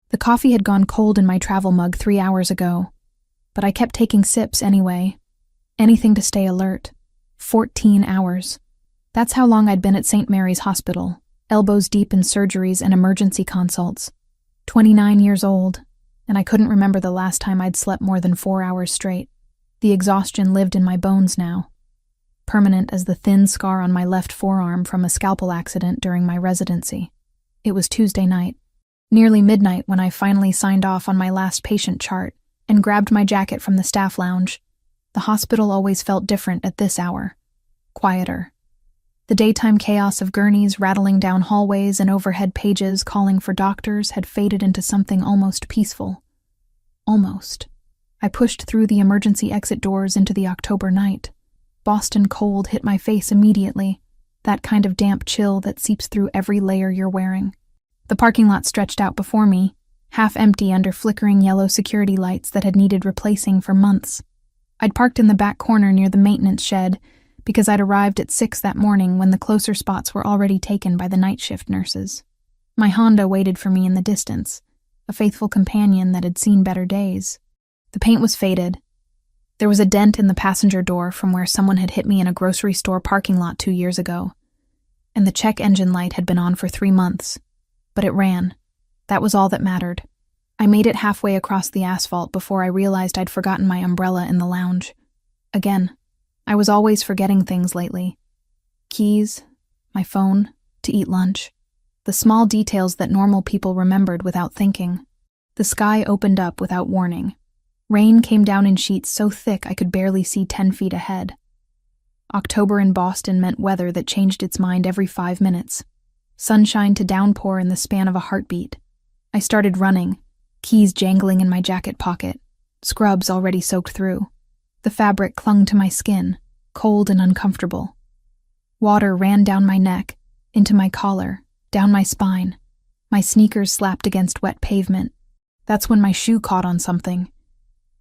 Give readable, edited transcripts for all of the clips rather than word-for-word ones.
The coffee had gone cold in my travel mug 3 hours ago, but I kept taking sips anyway. Anything to stay alert. 14 hours. That's how long I'd been at St. Mary's Hospital, elbows deep in surgeries and emergency consults. 29 years old, and I couldn't remember the last time I'd slept more than 4 hours straight. The exhaustion lived in my bones now, permanent as the thin scar on my left forearm from a scalpel accident during my residency. It was Tuesday night, nearly midnight, when I finally signed off on my last patient chart and grabbed my jacket from the staff lounge. The hospital always felt different at this hour. Quieter. The daytime chaos of gurneys rattling down hallways and overhead pages calling for doctors had faded into something almost peaceful. Almost. I pushed through the emergency exit doors into the October night. Boston cold hit my face immediately, that kind of damp chill that seeps through every layer you're wearing. The parking lot stretched out before me, half empty under flickering yellow security lights that had needed replacing for months. I'd parked in the back corner near the maintenance shed because I'd arrived at 6 that morning when the closer spots were already taken by the night shift nurses. My Honda waited for me in the distance, a faithful companion that had seen better days. The paint was faded. There was a dent in the passenger door from where someone had hit me in a grocery store parking lot 2 years ago, and the check engine light had been on for 3 months. But it ran. That was all that mattered. I made it halfway across the asphalt before I realized I'd forgotten my umbrella in the lounge. Again, I was always forgetting things lately. Keys, my phone, to eat lunch. The small details that normal people remembered without thinking. The sky opened up without warning. Rain came down in sheets so thick I could barely see 10 feet ahead. October in Boston meant weather that changed its mind every 5 minutes. Sunshine to downpour in the span of a heartbeat. I started running, keys jangling in my jacket pocket, scrubs already soaked through. The fabric clung to my skin, cold and uncomfortable. Water ran down my neck, into my collar, down my spine. My sneakers slapped against wet pavement. That's when my shoe caught on something.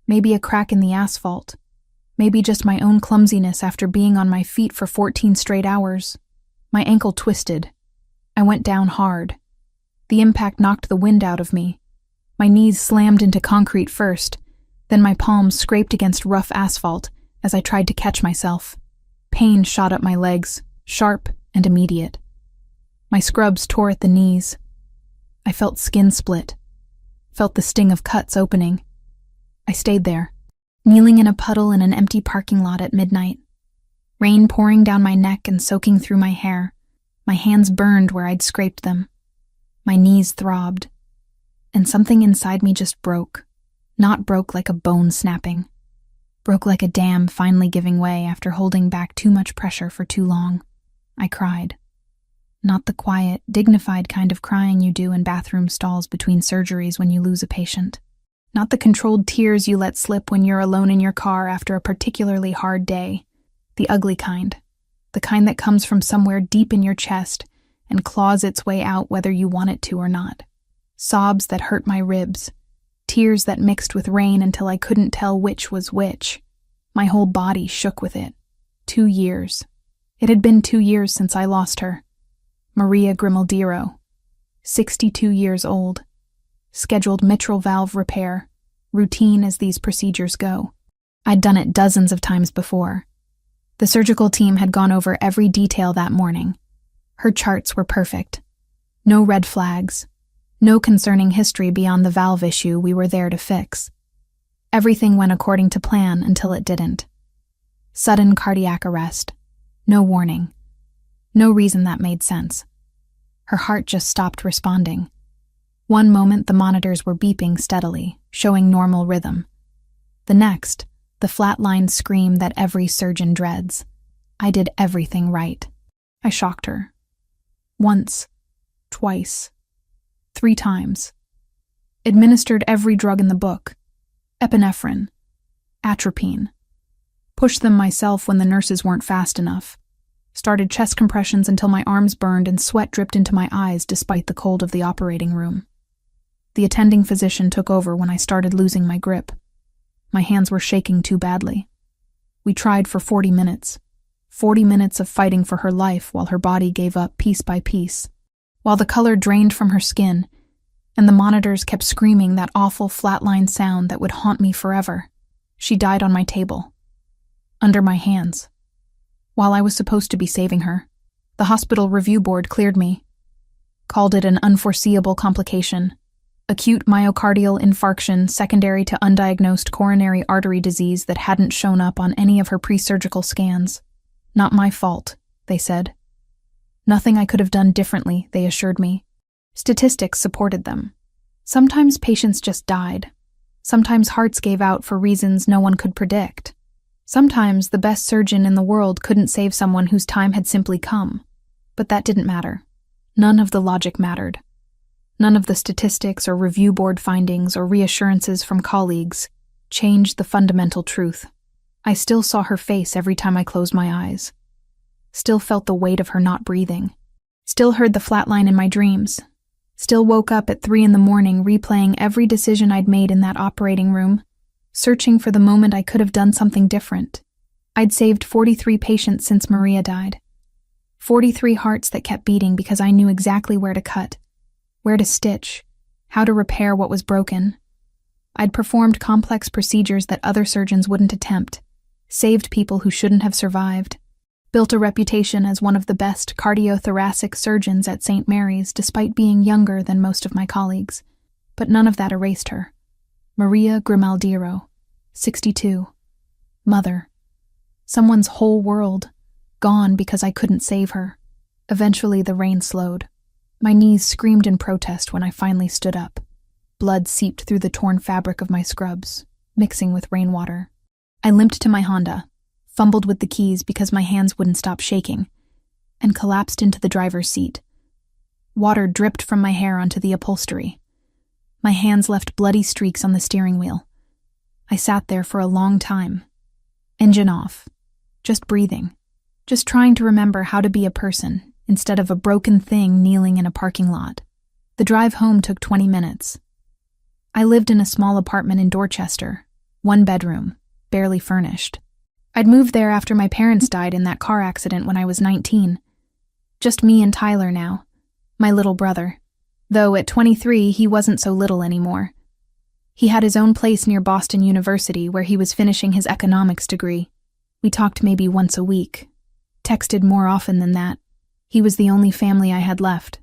Maybe a crack in the asphalt. Maybe just my own clumsiness after being on my feet for 14 straight hours. My ankle twisted. I went down hard. The impact knocked the wind out of me. My knees slammed into concrete first, then my palms scraped against rough asphalt as I tried to catch myself. Pain shot up my legs, sharp and immediate. My scrubs tore at the knees. I felt skin split, felt the sting of cuts opening. I stayed there, kneeling in a puddle in an empty parking lot at midnight. Rain pouring down my neck and soaking through my hair. My hands burned where I'd scraped them. My knees throbbed. And something inside me just broke. Not broke like a bone snapping. Broke like a dam finally giving way after holding back too much pressure for too long. I cried. Not the quiet, dignified kind of crying you do in bathroom stalls between surgeries when you lose a patient. Not the controlled tears you let slip when you're alone in your car after a particularly hard day. The ugly kind. The kind that comes from somewhere deep in your chest and claws its way out whether you want it to or not. Sobs that hurt my ribs. Tears that mixed with rain until I couldn't tell which was which. My whole body shook with it. 2 years. It had been 2 years since I lost her. Maria Grimaldiro. 62 years old. Scheduled mitral valve repair. Routine as these procedures go. I'd done it dozens of times before. The surgical team had gone over every detail that morning. Her charts were perfect. No red flags. No concerning history beyond the valve issue we were there to fix. Everything went according to plan until it didn't. Sudden cardiac arrest. No warning. No reason that made sense. Her heart just stopped responding. One moment the monitors were beeping steadily, showing normal rhythm. The next, the flatlined scream that every surgeon dreads. I did everything right. I shocked her. Once. Twice. 3 times. Administered every drug in the book. Epinephrine. Atropine. Pushed them myself when the nurses weren't fast enough. Started chest compressions until my arms burned and sweat dripped into my eyes despite the cold of the operating room. The attending physician took over when I started losing my grip. My hands were shaking too badly. We tried for 40 minutes. 40 minutes of fighting for her life while her body gave up piece by piece. While the color drained from her skin, and the monitors kept screaming that awful flatline sound that would haunt me forever. She died on my table, under my hands. While I was supposed to be saving her, the hospital review board cleared me, called it an unforeseeable complication, acute myocardial infarction secondary to undiagnosed coronary artery disease that hadn't shown up on any of her pre-surgical scans. Not my fault, they said. Nothing I could have done differently, they assured me. Statistics supported them. Sometimes patients just died. Sometimes hearts gave out for reasons no one could predict. Sometimes the best surgeon in the world couldn't save someone whose time had simply come. But that didn't matter. None of the logic mattered. None of the statistics or review board findings or reassurances from colleagues changed the fundamental truth. I still saw her face every time I closed my eyes. Still felt the weight of her not breathing. Still heard the flatline in my dreams. Still woke up at 3 a.m. replaying every decision I'd made in that operating room, searching for the moment I could have done something different. I'd saved 43 patients since Maria died. 43 hearts that kept beating because I knew exactly where to cut, where to stitch, how to repair what was broken. I'd performed complex procedures that other surgeons wouldn't attempt, saved people who shouldn't have survived, built a reputation as one of the best cardiothoracic surgeons at St. Mary's despite being younger than most of my colleagues. But none of that erased her. Maria Grimaldiro, 62. Mother. Someone's whole world, gone because I couldn't save her. Eventually the rain slowed. My knees screamed in protest when I finally stood up. Blood seeped through the torn fabric of my scrubs, mixing with rainwater. I limped to my Honda, fumbled with the keys because my hands wouldn't stop shaking, and collapsed into the driver's seat. Water dripped from my hair onto the upholstery. My hands left bloody streaks on the steering wheel. I sat there for a long time. Engine off. Just breathing. Just trying to remember how to be a person instead of a broken thing kneeling in a parking lot. The drive home took 20 minutes. I lived in a small apartment in Dorchester, 1 bedroom, barely furnished. I'd moved there after my parents died in that car accident when I was 19. Just me and Tyler now, my little brother. Though at 23, he wasn't so little anymore. He had his own place near Boston University where he was finishing his economics degree. We talked maybe once a week, texted more often than that. He was the only family I had left.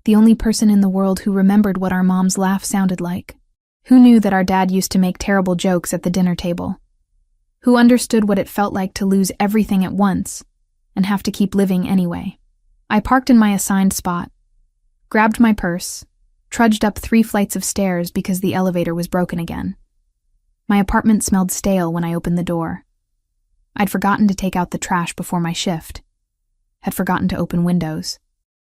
The only person in the world who remembered what our mom's laugh sounded like. Who knew that our dad used to make terrible jokes at the dinner table. Who understood what it felt like to lose everything at once and have to keep living anyway. I parked in my assigned spot, grabbed my purse, trudged up 3 flights of stairs because the elevator was broken again. My apartment smelled stale when I opened the door. I'd forgotten to take out the trash before my shift. Had forgotten to open windows.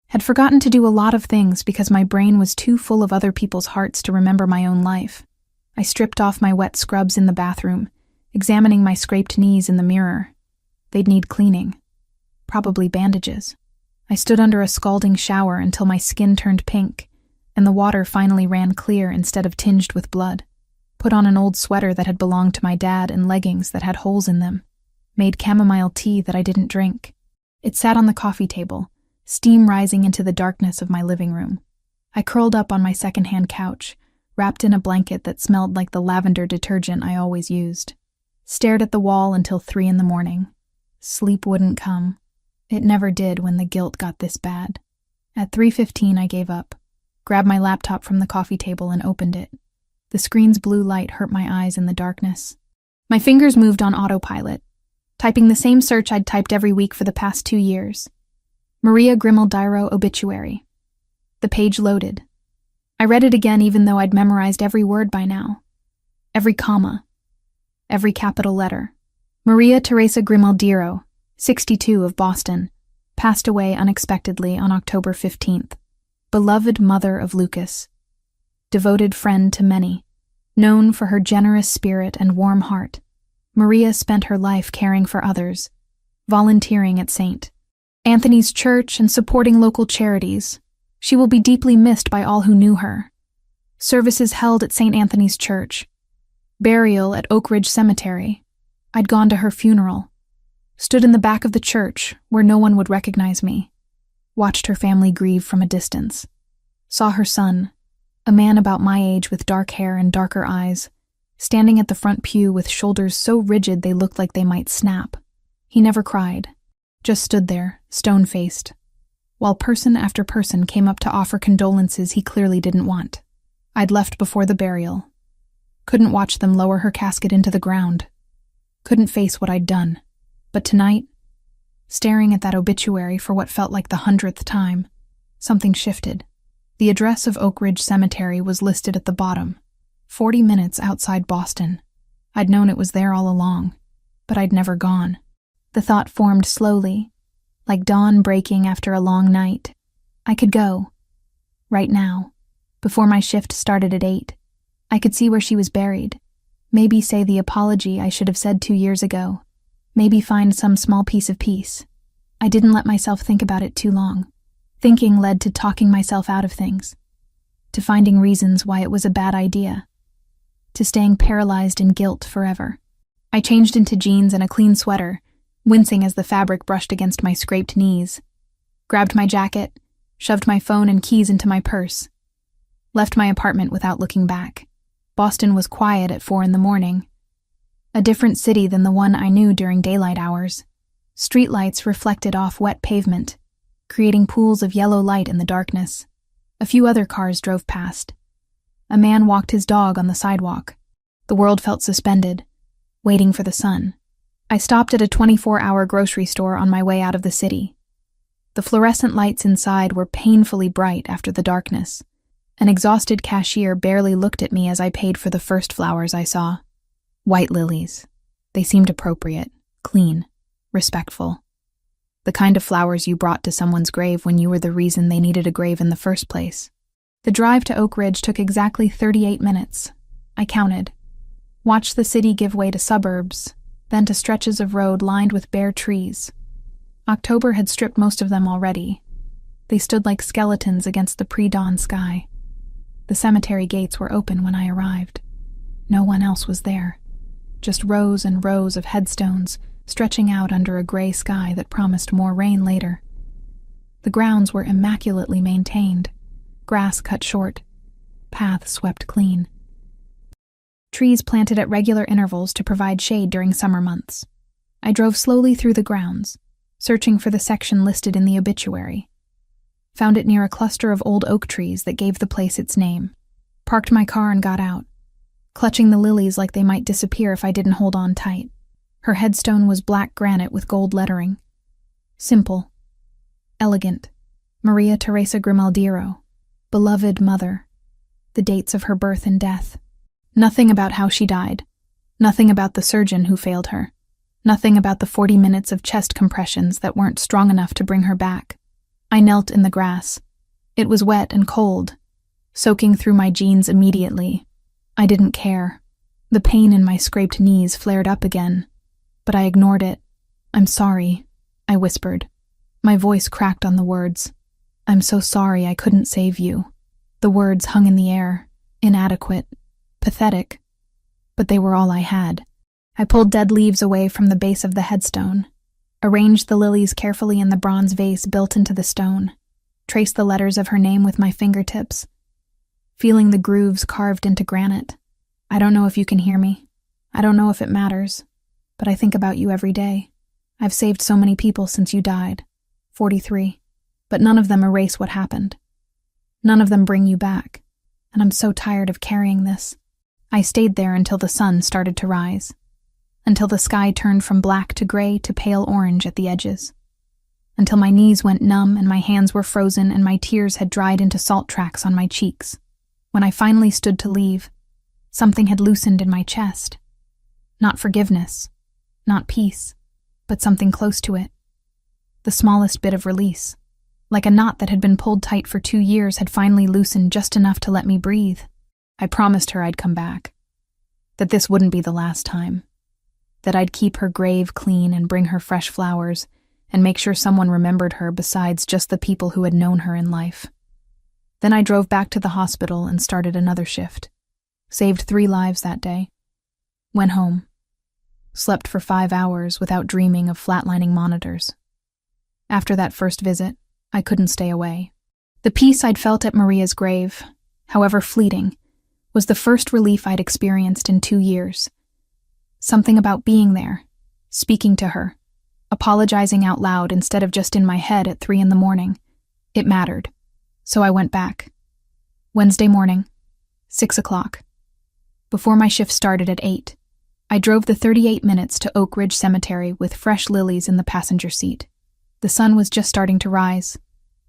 Had forgotten to do a lot of things because my brain was too full of other people's hearts to remember my own life. I stripped off my wet scrubs in the bathroom, examining my scraped knees in the mirror. They'd need cleaning. Probably bandages. I stood under a scalding shower until my skin turned pink, and the water finally ran clear instead of tinged with blood. Put on an old sweater that had belonged to my dad and leggings that had holes in them. Made chamomile tea that I didn't drink. It sat on the coffee table, steam rising into the darkness of my living room. I curled up on my secondhand couch, wrapped in a blanket that smelled like the lavender detergent I always used. Stared at the wall until 3 a.m. Sleep wouldn't come. It never did when the guilt got this bad. At 3:15 I gave up, grabbed my laptop from the coffee table and opened it. The screen's blue light hurt my eyes in the darkness. My fingers moved on autopilot, typing the same search I'd typed every week for the past 2 years. Maria Grimaldiro obituary. The page loaded. I read it again even though I'd memorized every word by now. Every comma. Every capital letter. Maria Teresa Grimaldiro, 62 of Boston, passed away unexpectedly on October 15th. Beloved mother of Lucas. Devoted friend to many. Known for her generous spirit and warm heart. Maria spent her life caring for others, volunteering at St. Anthony's Church and supporting local charities. She will be deeply missed by all who knew her. Services held at St. Anthony's Church. Burial at Oak Ridge Cemetery. I'd gone to her funeral. Stood in the back of the church where no one would recognize me. Watched her family grieve from a distance. Saw her son, A man about my age with dark hair and darker eyes, standing at the front pew with shoulders so rigid they looked like they might snap. He never cried, just stood there, stone-faced, while person after person came up to offer condolences he clearly didn't want. I'd left before the burial. Couldn't watch them lower her casket into the ground. Couldn't face what I'd done. But tonight, staring at that obituary for what felt like the 100th time, something shifted. The address of Oak Ridge Cemetery was listed at the bottom, 40 minutes outside Boston. I'd known it was there all along, but I'd never gone. The thought formed slowly, like dawn breaking after a long night. I could go. Right now, before my shift started at 8. I could see where she was buried. Maybe say the apology I should have said 2 years ago. Maybe find some small piece of peace. I didn't let myself think about it too long. Thinking led to talking myself out of things, to finding reasons why it was a bad idea, to staying paralyzed in guilt forever. I changed into jeans and a clean sweater, wincing as the fabric brushed against my scraped knees, grabbed my jacket, shoved my phone and keys into my purse, left my apartment without looking back. Boston was quiet at 4 a.m, a different city than the one I knew during daylight hours. Streetlights reflected off wet pavement, creating pools of yellow light in the darkness. A few other cars drove past. A man walked his dog on the sidewalk. The world felt suspended, waiting for the sun. I stopped at a 24-hour grocery store on my way out of the city. The fluorescent lights inside were painfully bright after the darkness. An exhausted cashier barely looked at me as I paid for the first flowers I saw. White lilies. They seemed appropriate, clean, respectful. The kind of flowers you brought to someone's grave when you were the reason they needed a grave in the first place. The drive to Oak Ridge took exactly 38 minutes. I counted. Watched the city give way to suburbs, then to stretches of road lined with bare trees. October had stripped most of them already. They stood like skeletons against the pre-dawn sky. The cemetery gates were open when I arrived. No one else was there. Just rows and rows of headstones stretching out under a gray sky that promised more rain later. The grounds were immaculately maintained, grass cut short, paths swept clean. Trees planted at regular intervals to provide shade during summer months. I drove slowly through the grounds, searching for the section listed in the obituary. Found it near a cluster of old oak trees that gave the place its name. Parked my car and got out, clutching the lilies like they might disappear if I didn't hold on tight. Her headstone was black granite with gold lettering. Simple. Elegant. Maria Teresa Grimaldiro. Beloved mother. The dates of her birth and death. Nothing about how she died. Nothing about the surgeon who failed her. Nothing about the 40 minutes of chest compressions that weren't strong enough to bring her back. I knelt in the grass. It was wet and cold, soaking through my jeans immediately. I didn't care. The pain in my scraped knees flared up again, but I ignored it. "I'm sorry," I whispered. My voice cracked on the words. "I'm so sorry I couldn't save you." The words hung in the air, inadequate, pathetic, but they were all I had. I pulled dead leaves away from the base of the headstone, arranged the lilies carefully in the bronze vase built into the stone, traced the letters of her name with my fingertips, feeling the grooves carved into granite. I don't know if you can hear me. I don't know if it matters, but I think about you every day. I've saved so many people since you died, 43, but none of them erase what happened. None of them bring you back, and I'm so tired of carrying this. I stayed there until the sun started to rise, until the sky turned from black to gray to pale orange at the edges, until my knees went numb and my hands were frozen and my tears had dried into salt tracks on my cheeks. When I finally stood to leave, something had loosened in my chest. Not forgiveness, not peace, but something close to it. The smallest bit of release, like a knot that had been pulled tight for 2 years had finally loosened just enough to let me breathe. I promised her I'd come back, that this wouldn't be the last time, that I'd keep her grave clean and bring her fresh flowers and make sure someone remembered her besides just the people who had known her in life. Then I drove back to the hospital and started another shift. Saved 3 lives that day. Went home. Slept for 5 hours without dreaming of flatlining monitors. After that first visit, I couldn't stay away. The peace I'd felt at Maria's grave, however fleeting, was the first relief I'd experienced in 2 years. Something about being there, speaking to her, apologizing out loud instead of just in my head at 3 a.m. It mattered. So I went back. Wednesday morning, 6 o'clock. Before my shift started at 8, I drove the 38 minutes to Oak Ridge Cemetery with fresh lilies in the passenger seat. The sun was just starting to rise,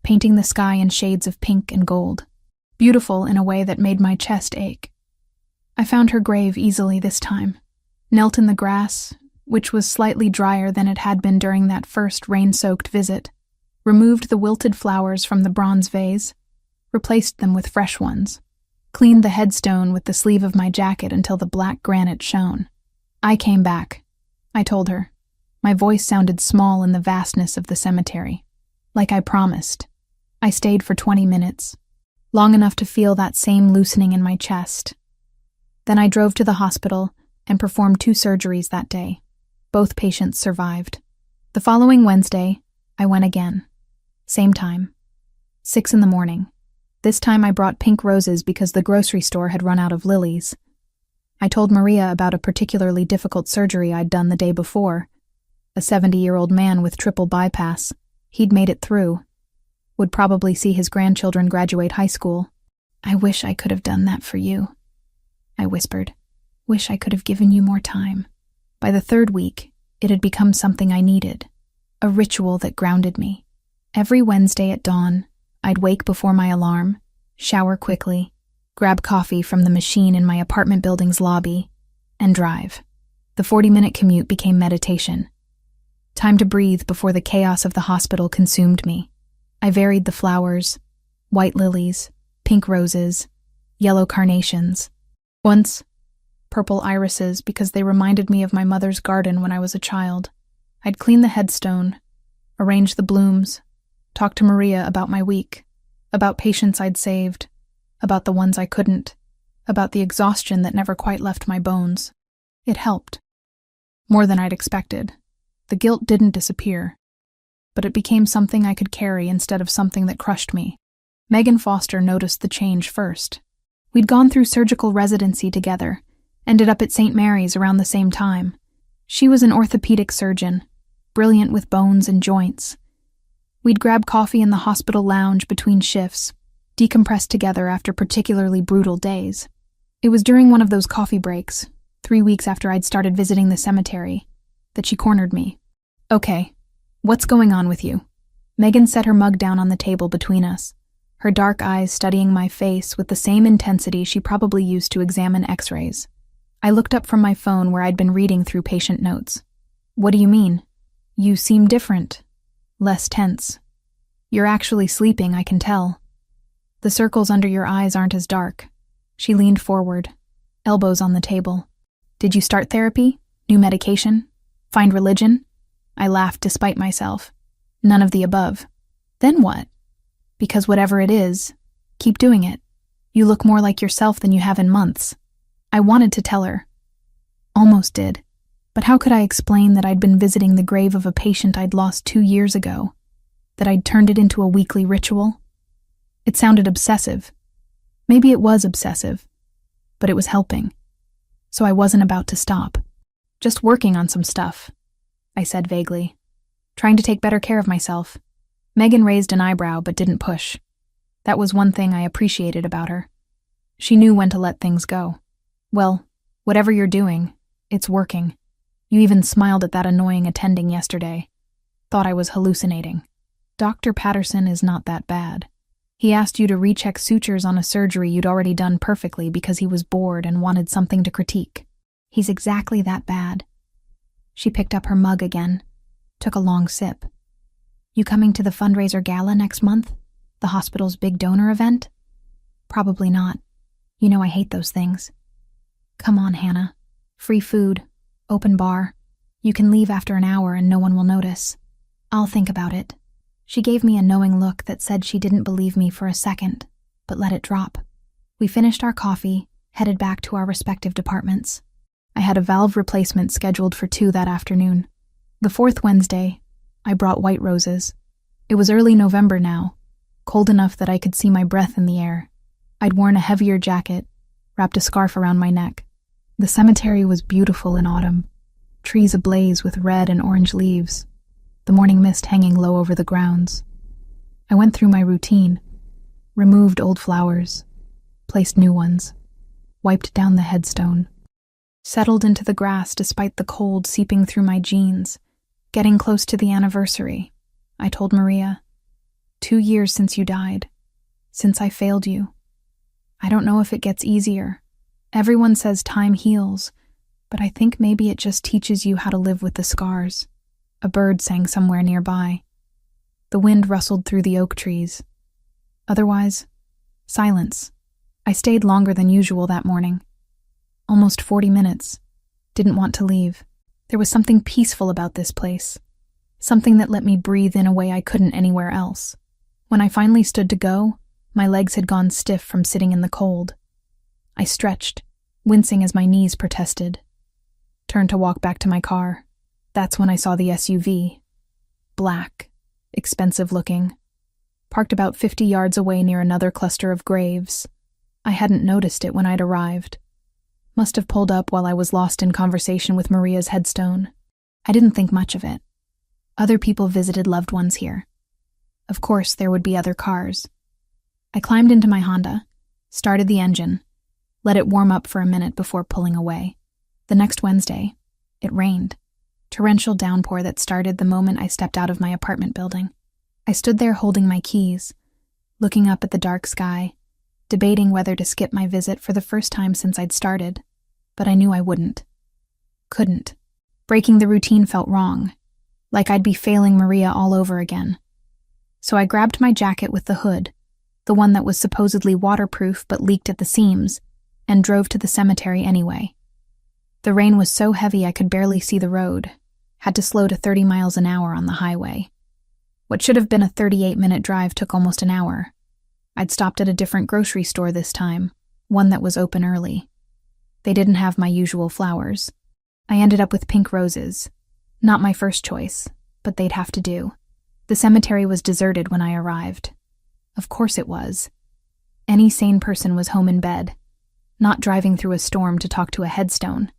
painting the sky in shades of pink and gold, beautiful in a way that made my chest ache. I found her grave easily this time, knelt in the grass, which was slightly drier than it had been during that first rain-soaked visit, removed the wilted flowers from the bronze vase, replaced them with fresh ones, cleaned the headstone with the sleeve of my jacket until the black granite shone. I came back, I told her. My voice sounded small in the vastness of the cemetery. Like I promised. I stayed for 20 minutes, long enough to feel that same loosening in my chest. Then I drove to the hospital and performed 2 surgeries that day. Both patients survived. The following Wednesday, I went again. Same time. 6 a.m. This time I brought pink roses because the grocery store had run out of lilies. I told Maria about a particularly difficult surgery I'd done the day before. A 70-year-old man with triple bypass. He'd made it through. Would probably see his grandchildren graduate high school. I wish I could have done that for you, I whispered. Wish I could have given you more time. By the 3rd week, it had become something I needed. A ritual that grounded me. Every Wednesday at dawn, I'd wake before my alarm, shower quickly, grab coffee from the machine in my apartment building's lobby, and drive. The 40-minute commute became meditation. Time to breathe before the chaos of the hospital consumed me. I varied the flowers, white lilies, pink roses, yellow carnations. Once, purple irises because they reminded me of my mother's garden when I was a child. I'd clean the headstone, arrange the blooms, talk to Maria about my week, about patients I'd saved, about the ones I couldn't, about the exhaustion that never quite left my bones. It helped. More than I'd expected. The guilt didn't disappear, but it became something I could carry instead of something that crushed me. Megan Foster noticed the change first. We'd gone through surgical residency together, ended up at St. Mary's around the same time. She was an orthopedic surgeon, brilliant with bones and joints. We'd grab coffee in the hospital lounge between shifts, decompress together after particularly brutal days. It was during one of those coffee breaks, 3 weeks after I'd started visiting the cemetery, that she cornered me. Okay, what's going on with you? Megan set her mug down on the table between us, her dark eyes studying my face with the same intensity she probably used to examine x-rays. I looked up from my phone where I'd been reading through patient notes. What do you mean? You seem different. Less tense. You're actually sleeping, I can tell. The circles under your eyes aren't as dark. She leaned forward, elbows on the table. Did you start therapy? New medication? Find religion? I laughed despite myself. None of the above. Then what? Because whatever it is, keep doing it. You look more like yourself than you have in months. I wanted to tell her. Almost did. But how could I explain that I'd been visiting the grave of a patient I'd lost 2 years ago? That I'd turned it into a weekly ritual? It sounded obsessive. Maybe it was obsessive, but it was helping. So I wasn't about to stop. Just working on some stuff, I said vaguely. Trying to take better care of myself. Megan raised an eyebrow but didn't push. That was one thing I appreciated about her. She knew when to let things go. Well, whatever you're doing, it's working. You even smiled at that annoying attending yesterday. Thought I was hallucinating. Dr. Patterson is not that bad. He asked you to recheck sutures on a surgery you'd already done perfectly because he was bored and wanted something to critique. He's exactly that bad. She picked up her mug again, took a long sip. You coming to the fundraiser gala next month? The hospital's big donor event? Probably not. You know I hate those things. Come on, Hannah. Free food. Open bar. You can leave after an hour and no one will notice. I'll think about it. She gave me a knowing look that said she didn't believe me for a second, but let it drop. We finished our coffee, headed back to our respective departments. I had a valve replacement scheduled for 2 that afternoon. The 4th Wednesday, I brought white roses. It was early November now, cold enough that I could see my breath in the air. I'd worn a heavier jacket, wrapped a scarf around my neck. The cemetery was beautiful in autumn, trees ablaze with red and orange leaves, the morning mist hanging low over the grounds. I went through my routine, removed old flowers, placed new ones, wiped down the headstone, settled into the grass despite the cold seeping through my jeans. Getting close to the anniversary, I told Maria, 2 years since you died, since I failed you. I don't know if it gets easier. Everyone says time heals, but I think maybe it just teaches you how to live with the scars. A bird sang somewhere nearby. The wind rustled through the oak trees. Otherwise, silence. I stayed longer than usual that morning. Almost 40 minutes. Didn't want to leave. There was something peaceful about this place. Something that let me breathe in a way I couldn't anywhere else. When I finally stood to go, my legs had gone stiff from sitting in the cold. I stretched, wincing as my knees protested. Turned to walk back to my car. That's when I saw the SUV. Black, expensive looking. Parked about 50 yards away near another cluster of graves. I hadn't noticed it when I'd arrived. Must have pulled up while I was lost in conversation with Maria's headstone. I didn't think much of it. Other people visited loved ones here. Of course, there would be other cars. I climbed into my Honda, started the engine, let it warm up for a minute before pulling away. The next Wednesday, it rained. Torrential downpour that started the moment I stepped out of my apartment building. I stood there holding my keys, looking up at the dark sky, debating whether to skip my visit for the first time since I'd started, but I knew I wouldn't. Couldn't. Breaking the routine felt wrong, like I'd be failing Maria all over again. So I grabbed my jacket with the hood, the one that was supposedly waterproof but leaked at the seams, and drove to the cemetery anyway. The rain was so heavy I could barely see the road, had to slow to 30 miles an hour on the highway. What should have been a 38-minute drive took almost an hour. I'd stopped at a different grocery store this time, one that was open early. They didn't have my usual flowers. I ended up with pink roses. Not my first choice, but they'd have to do. The cemetery was deserted when I arrived. Of course it was. Any sane person was home in bed, not driving through a storm to talk to a headstone.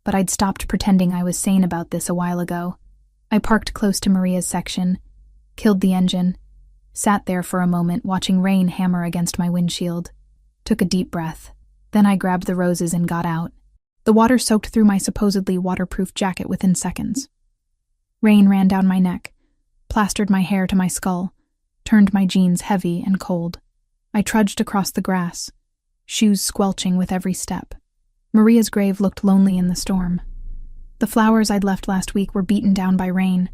But I'd stopped pretending I was sane about this a while ago. I parked close to Maria's section, killed the engine, sat there for a moment watching rain hammer against my windshield, took a deep breath. Then I grabbed the roses and got out. The water soaked through my supposedly waterproof jacket within seconds. Rain ran down my neck, plastered my hair to my skull, turned my jeans heavy and cold. I trudged across the grass, shoes squelching with every step. Maria's grave looked lonely in the storm. The flowers I'd left last week were beaten down by rain.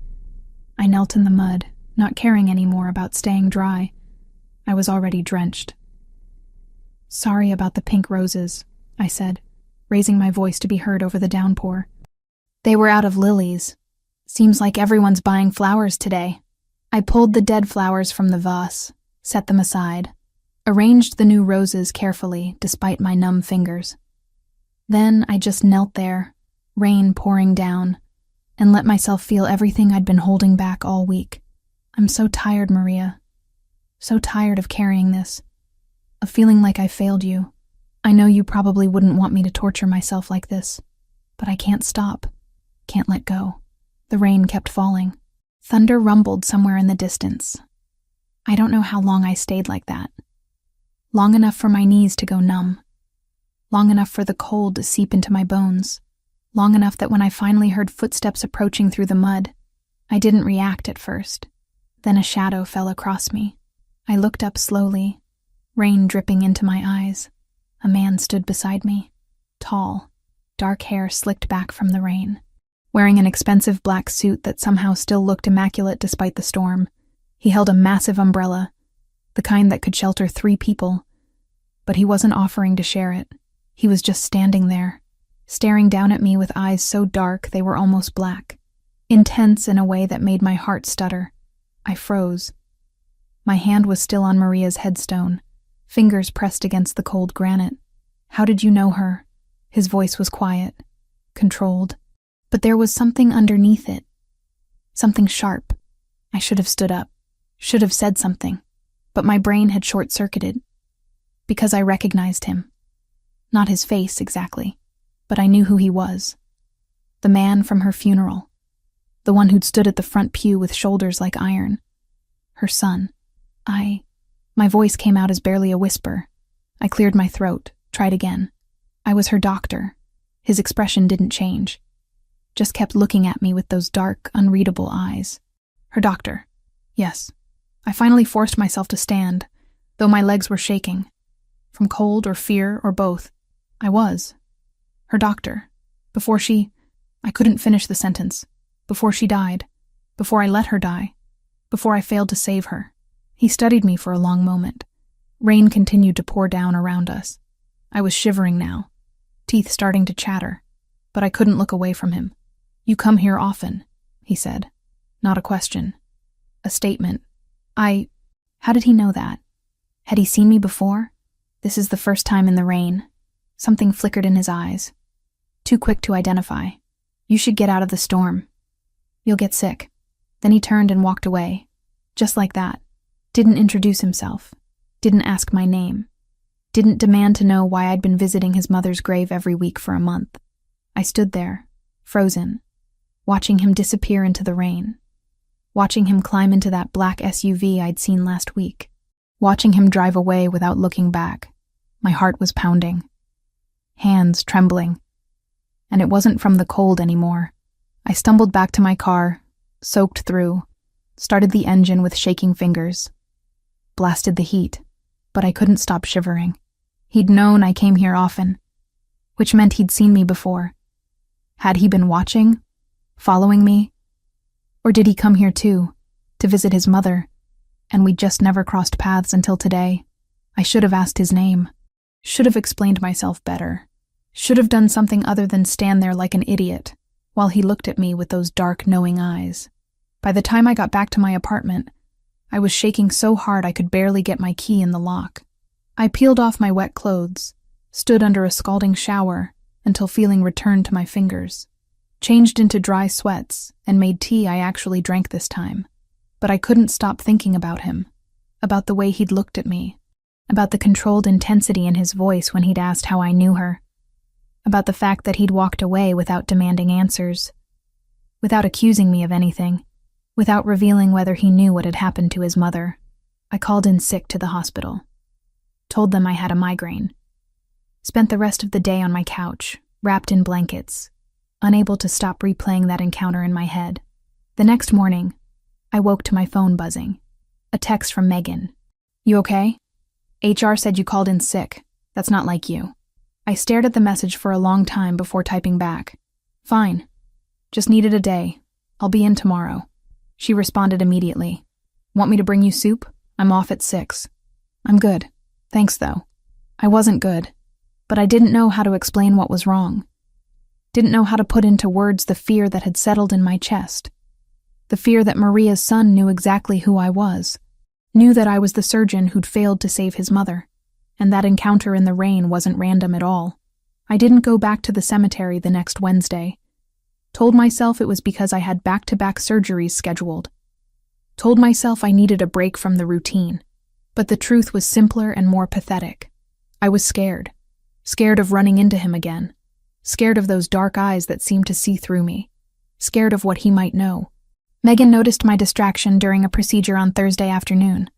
I knelt in the mud, not caring anymore about staying dry. I was already drenched. "Sorry about the pink roses," I said, raising my voice to be heard over the downpour. "They were out of lilies. Seems like everyone's buying flowers today." I pulled the dead flowers from the vase, set them aside, arranged the new roses carefully despite my numb fingers. Then I just knelt there, rain pouring down, and let myself feel everything I'd been holding back all week. I'm so tired, Maria. So tired of carrying this, of feeling like I failed you. I know you probably wouldn't want me to torture myself like this, but I can't stop, can't let go. The rain kept falling. Thunder rumbled somewhere in the distance. I don't know how long I stayed like that. Long enough for my knees to go numb. Long enough for the cold to seep into my bones. Long enough that when I finally heard footsteps approaching through the mud, I didn't react at first. Then a shadow fell across me. I looked up slowly, rain dripping into my eyes. A man stood beside me, tall, dark hair slicked back from the rain. Wearing an expensive black suit that somehow still looked immaculate despite the storm. He held a massive umbrella, the kind that could shelter 3 people. But he wasn't offering to share it. He was just standing there, staring down at me with eyes so dark they were almost black. Intense in a way that made my heart stutter. I froze. My hand was still on Maria's headstone, fingers pressed against the cold granite. "How did you know her?" His voice was quiet, controlled. But there was something underneath it. Something sharp. I should have stood up, should have said something, but my brain had short-circuited. Because I recognized him. Not his face, exactly, but I knew who he was. The man from her funeral. The one who'd stood at the front pew with shoulders like iron. Her son. My voice came out as barely a whisper. I cleared my throat, tried again. I was her doctor. His expression didn't change. Just kept looking at me with those dark, unreadable eyes. Her doctor. Yes. I finally forced myself to stand, though my legs were shaking. From cold or fear or both. I was. Her doctor. Before I couldn't finish the sentence. Before she died. Before I let her die. Before I failed to save her. He studied me for a long moment. Rain continued to pour down around us. I was shivering now, teeth starting to chatter, but I couldn't look away from him. You come here often, he said. Not a question. A statement. How did he know that? Had he seen me before? This is the first time in the rain. Something flickered in his eyes. Too quick to identify. You should get out of the storm. You'll get sick. Then he turned and walked away. Just like that. Didn't introduce himself. Didn't ask my name. Didn't demand to know why I'd been visiting his mother's grave every week for a month. I stood there, frozen, watching him disappear into the rain. Watching him climb into that black SUV I'd seen last week. Watching him drive away without looking back. My heart was pounding. Hands trembling. And it wasn't from the cold anymore. I stumbled back to my car, soaked through, started the engine with shaking fingers. Blasted the heat, but I couldn't stop shivering. He'd known I came here often, which meant he'd seen me before. Had he been watching? Following me? Or did he come here too, to visit his mother, and we'd just never crossed paths until today? I should have asked his name. Should have explained myself better. Should have done something other than stand there like an idiot, while he looked at me with those dark, knowing eyes. By the time I got back to my apartment, I was shaking so hard I could barely get my key in the lock. I peeled off my wet clothes, stood under a scalding shower until feeling returned to my fingers, changed into dry sweats, and made tea I actually drank this time. But I couldn't stop thinking about him, about the way he'd looked at me, about the controlled intensity in his voice when he'd asked how I knew her, about the fact that he'd walked away without demanding answers, without accusing me of anything, without revealing whether he knew what had happened to his mother. I called in sick to the hospital. Told them I had a migraine. Spent the rest of the day on my couch, wrapped in blankets, unable to stop replaying that encounter in my head. The next morning, I woke to my phone buzzing. A text from Megan. You okay? HR said you called in sick. That's not like you. I stared at the message for a long time before typing back. Fine. Just needed a day. I'll be in tomorrow. She responded immediately. Want me to bring you soup? I'm off at 6. I'm good. Thanks, though. I wasn't good, but I didn't know how to explain what was wrong. Didn't know how to put into words the fear that had settled in my chest. The fear that Maria's son knew exactly who I was. Knew that I was the surgeon who'd failed to save his mother. And that encounter in the rain wasn't random at all. I didn't go back to the cemetery the next Wednesday. Told myself it was because I had back-to-back surgeries scheduled. Told myself I needed a break from the routine. But the truth was simpler and more pathetic. I was scared. Scared of running into him again. Scared of those dark eyes that seemed to see through me. Scared of what he might know. Megan noticed my distraction during a procedure on Thursday afternoon.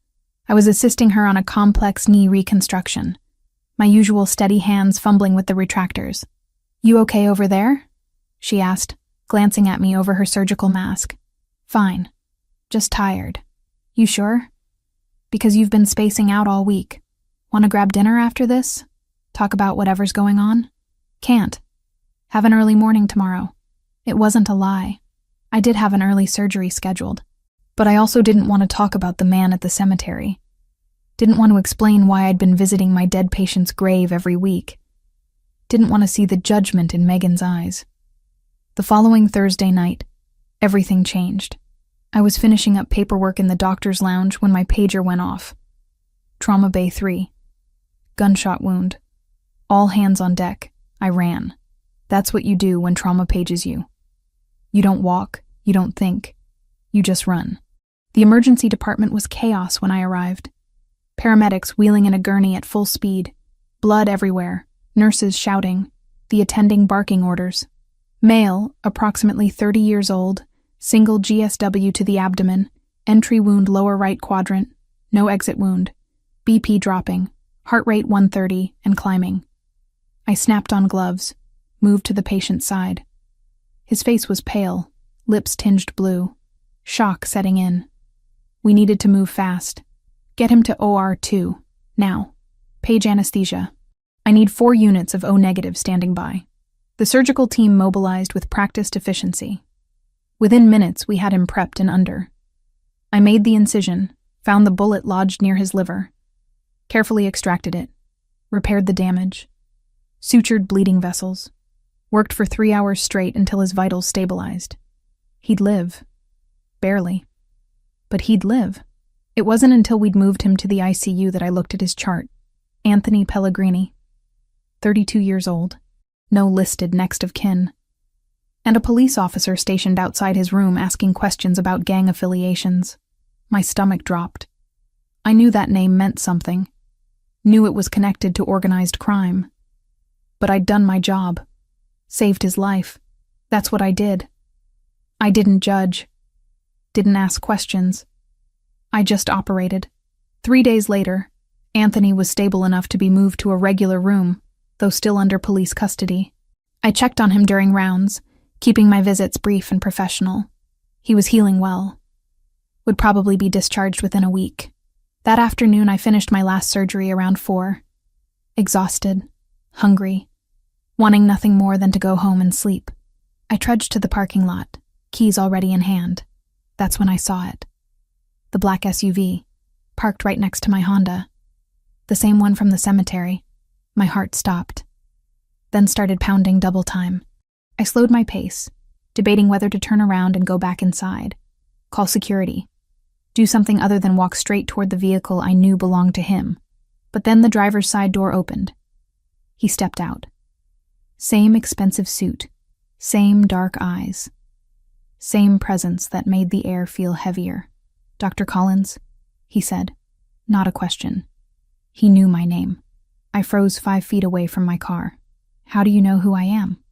I was assisting her on a complex knee reconstruction. My usual steady hands fumbling with the retractors. You okay over there? She asked, glancing at me over her surgical mask. Fine. Just tired. You sure? Because you've been spacing out all week. Want to grab dinner after this? Talk about whatever's going on? Can't. Have an early morning tomorrow. It wasn't a lie. I did have an early surgery scheduled. But I also didn't want to talk about the man at the cemetery. Didn't want to explain why I'd been visiting my dead patient's grave every week. Didn't want to see the judgment in Megan's eyes. The following Thursday night, everything changed. I was finishing up paperwork in the doctor's lounge when my pager went off. Trauma Bay 3. Gunshot wound. All hands on deck. I ran. That's what you do when trauma pages you. You don't walk, you don't think. You just run. The emergency department was chaos when I arrived. Paramedics wheeling in a gurney at full speed. Blood everywhere. Nurses shouting. The attending barking orders. Male, approximately 30 years old, single GSW to the abdomen, entry wound lower right quadrant, no exit wound, BP dropping, heart rate 130 and climbing. I snapped on gloves, moved to the patient's side. His face was pale, lips tinged blue, shock setting in. We needed to move fast. Get him to OR2, now. Page anesthesia. I need 4 units of O-negative standing by. The surgical team mobilized with practiced efficiency. Within minutes, we had him prepped and under. I made the incision, found the bullet lodged near his liver, carefully extracted it, repaired the damage, sutured bleeding vessels, worked for 3 hours straight until his vitals stabilized. He'd live. Barely. But he'd live. It wasn't until we'd moved him to the ICU that I looked at his chart. Anthony Pellegrini. 32 years old. No listed next of kin. And a police officer stationed outside his room asking questions about gang affiliations. My stomach dropped. I knew that name meant something. Knew it was connected to organized crime. But I'd done my job. Saved his life. That's what I did. I didn't judge. Didn't ask questions. I just operated. 3 days later, Anthony was stable enough to be moved to a regular room, though still under police custody. I checked on him during rounds, keeping my visits brief and professional. He was healing well. Would probably be discharged within a week. That afternoon, I finished my last surgery around 4. Exhausted, hungry, wanting nothing more than to go home and sleep. I trudged to the parking lot, keys already in hand. That's when I saw it. The black SUV, parked right next to my Honda. The same one from the cemetery. My heart stopped. Then started pounding double time. I slowed my pace, debating whether to turn around and go back inside, call security, do something other than walk straight toward the vehicle I knew belonged to him. But then the driver's side door opened. He stepped out. Same expensive suit, same dark eyes, same presence that made the air feel heavier. "Dr. Collins," he said. Not a question. He knew my name. I froze 5 feet away from my car. "How do you know who I am?"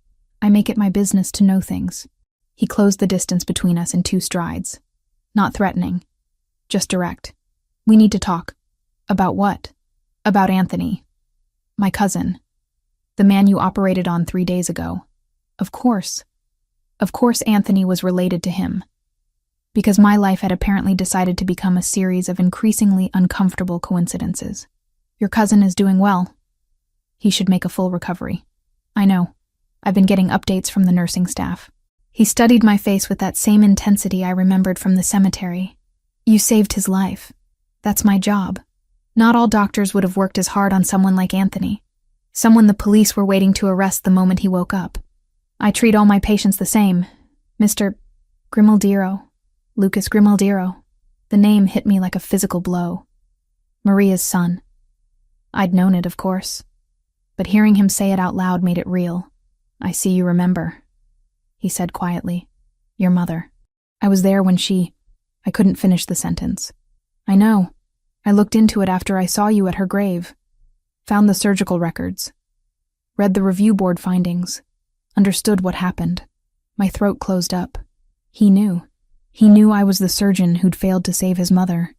"I make it my business to know things." He closed the distance between us in 2 strides. Not threatening, just direct. "We need to talk." "About what?" "About Anthony. My cousin. The man you operated on 3 days ago." Of course. Of course Anthony was related to him. Because my life had apparently decided to become a series of increasingly uncomfortable coincidences. "Your cousin is doing well. He should make a full recovery." "I know. I've been getting updates from the nursing staff." He studied my face with that same intensity I remembered from the cemetery. "You saved his life. That's my job. Not all doctors would have worked as hard on someone like Anthony. Someone the police were waiting to arrest the moment he woke up. I treat all my patients the same. Mr. Grimaldiro. Lucas Grimaldiro." The name hit me like a physical blow. Maria's son. I'd known it, of course. But hearing him say it out loud made it real. "I see you remember," he said quietly. "Your mother. I was there when she—" I couldn't finish the sentence. "I know. I looked into it after I saw you at her grave. Found the surgical records. Read the review board findings. Understood what happened." My throat closed up. He knew. He knew I was the surgeon who'd failed to save his mother.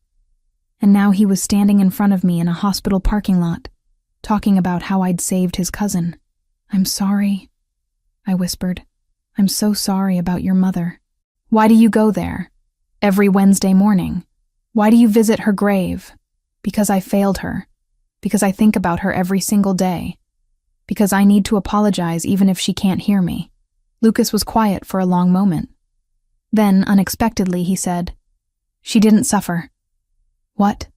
And now he was standing in front of me in a hospital parking lot, talking about how I'd saved his cousin. "I'm sorry," I whispered. "I'm so sorry about your mother." "Why do you go there? Every Wednesday morning? Why do you visit her grave?" "Because I failed her. Because I think about her every single day. Because I need to apologize even if she can't hear me." Lucas was quiet for a long moment. Then, unexpectedly, he said, "She didn't suffer." "What?"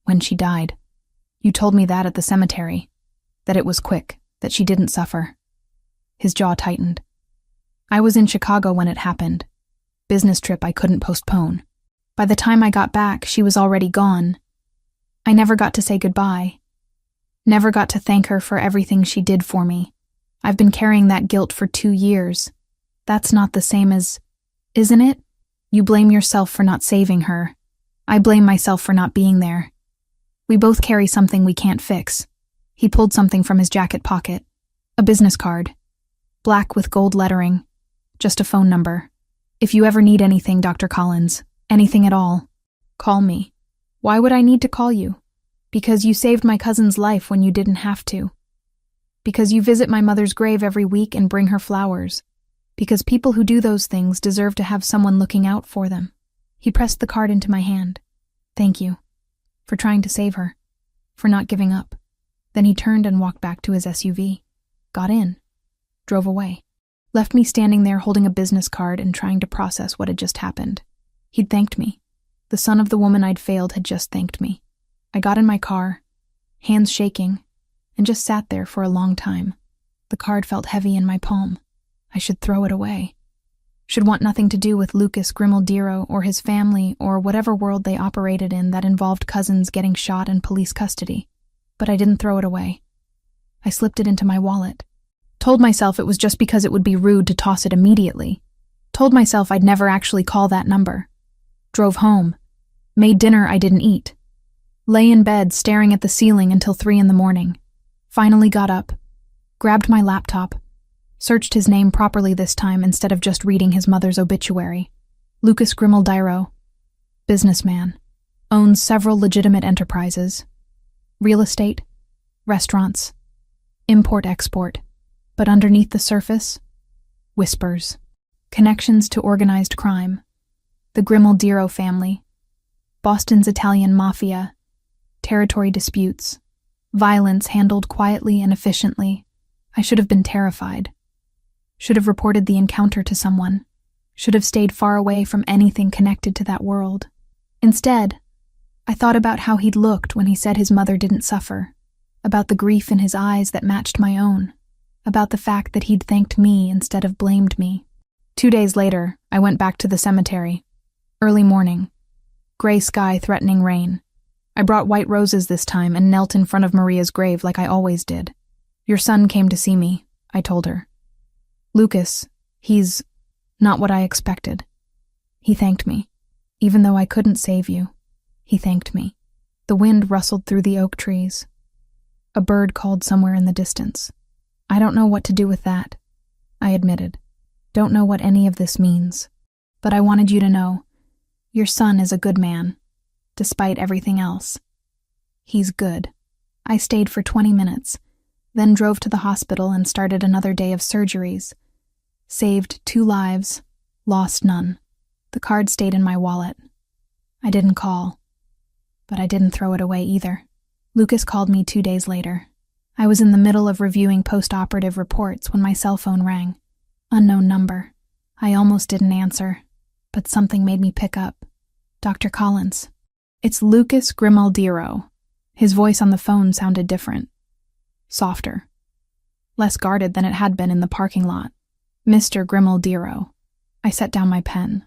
"When she died. You told me that at the cemetery. That it was quick, that she didn't suffer." His jaw tightened. "I was in Chicago when it happened. Business trip I couldn't postpone. By the time I got back, she was already gone. I never got to say goodbye. Never got to thank her for everything she did for me. I've been carrying that guilt for 2 years. That's not the same as... Isn't it? You blame yourself for not saving her. I blame myself for not being there. We both carry something we can't fix. He pulled something from his jacket pocket. A business card. Black with gold lettering. Just a phone number. If you ever need anything, Dr. Collins, anything at all, call me. Why would I need to call you? Because you saved my cousin's life when you didn't have to. Because you visit my mother's grave every week and bring her flowers. Because people who do those things deserve to have someone looking out for them. He pressed the card into my hand. Thank you. For trying to save her. For not giving up. Then he turned and walked back to his SUV. Got in. Drove away. Left me standing there holding a business card and trying to process what had just happened. He'd thanked me. The son of the woman I'd failed had just thanked me. I got in my car, hands shaking, and just sat there for a long time. The card felt heavy in my palm. I should throw it away. Should want nothing to do with Lucas Grimaldiro or his family or whatever world they operated in that involved cousins getting shot in police custody. But I didn't throw it away. I slipped it into my wallet. Told myself it was just because it would be rude to toss it immediately. Told myself I'd never actually call that number. Drove home. Made dinner I didn't eat. Lay in bed staring at the ceiling until 3 a.m. Finally got up. Grabbed my laptop. Searched his name properly this time instead of just reading his mother's obituary. Lucas Grimaldiro. Businessman. Owns several legitimate enterprises. Real estate. Restaurants. Import-export. But underneath the surface, whispers. Connections to organized crime. The Grimaldiro family. Boston's Italian Mafia. Territory disputes. Violence handled quietly and efficiently. I should have been terrified. Should have reported the encounter to someone. Should have stayed far away from anything connected to that world. Instead, I thought about how he'd looked when he said his mother didn't suffer. About the grief in his eyes that matched my own. About the fact that he'd thanked me instead of blamed me. 2 days later, I went back to the cemetery. Early morning. Gray sky threatening rain. I brought white roses this time and knelt in front of Maria's grave like I always did. Your son came to see me, I told her. Lucas, he's not what I expected. He thanked me. Even though I couldn't save you, he thanked me. The wind rustled through the oak trees. A bird called somewhere in the distance. I don't know what to do with that, I admitted. Don't know what any of this means. But I wanted you to know, your son is a good man, despite everything else. He's good. I stayed for 20 minutes, then drove to the hospital and started another day of surgeries. Saved 2 lives, lost none. The card stayed in my wallet. I didn't call, but I didn't throw it away either. Lucas called me 2 days later. I was in the middle of reviewing post-operative reports when my cell phone rang. Unknown number. I almost didn't answer, but something made me pick up. Dr. Collins. It's Lucas Grimaldiro. His voice on the phone sounded different. Softer. Less guarded than it had been in the parking lot. Mr. Grimaldiro. I set down my pen,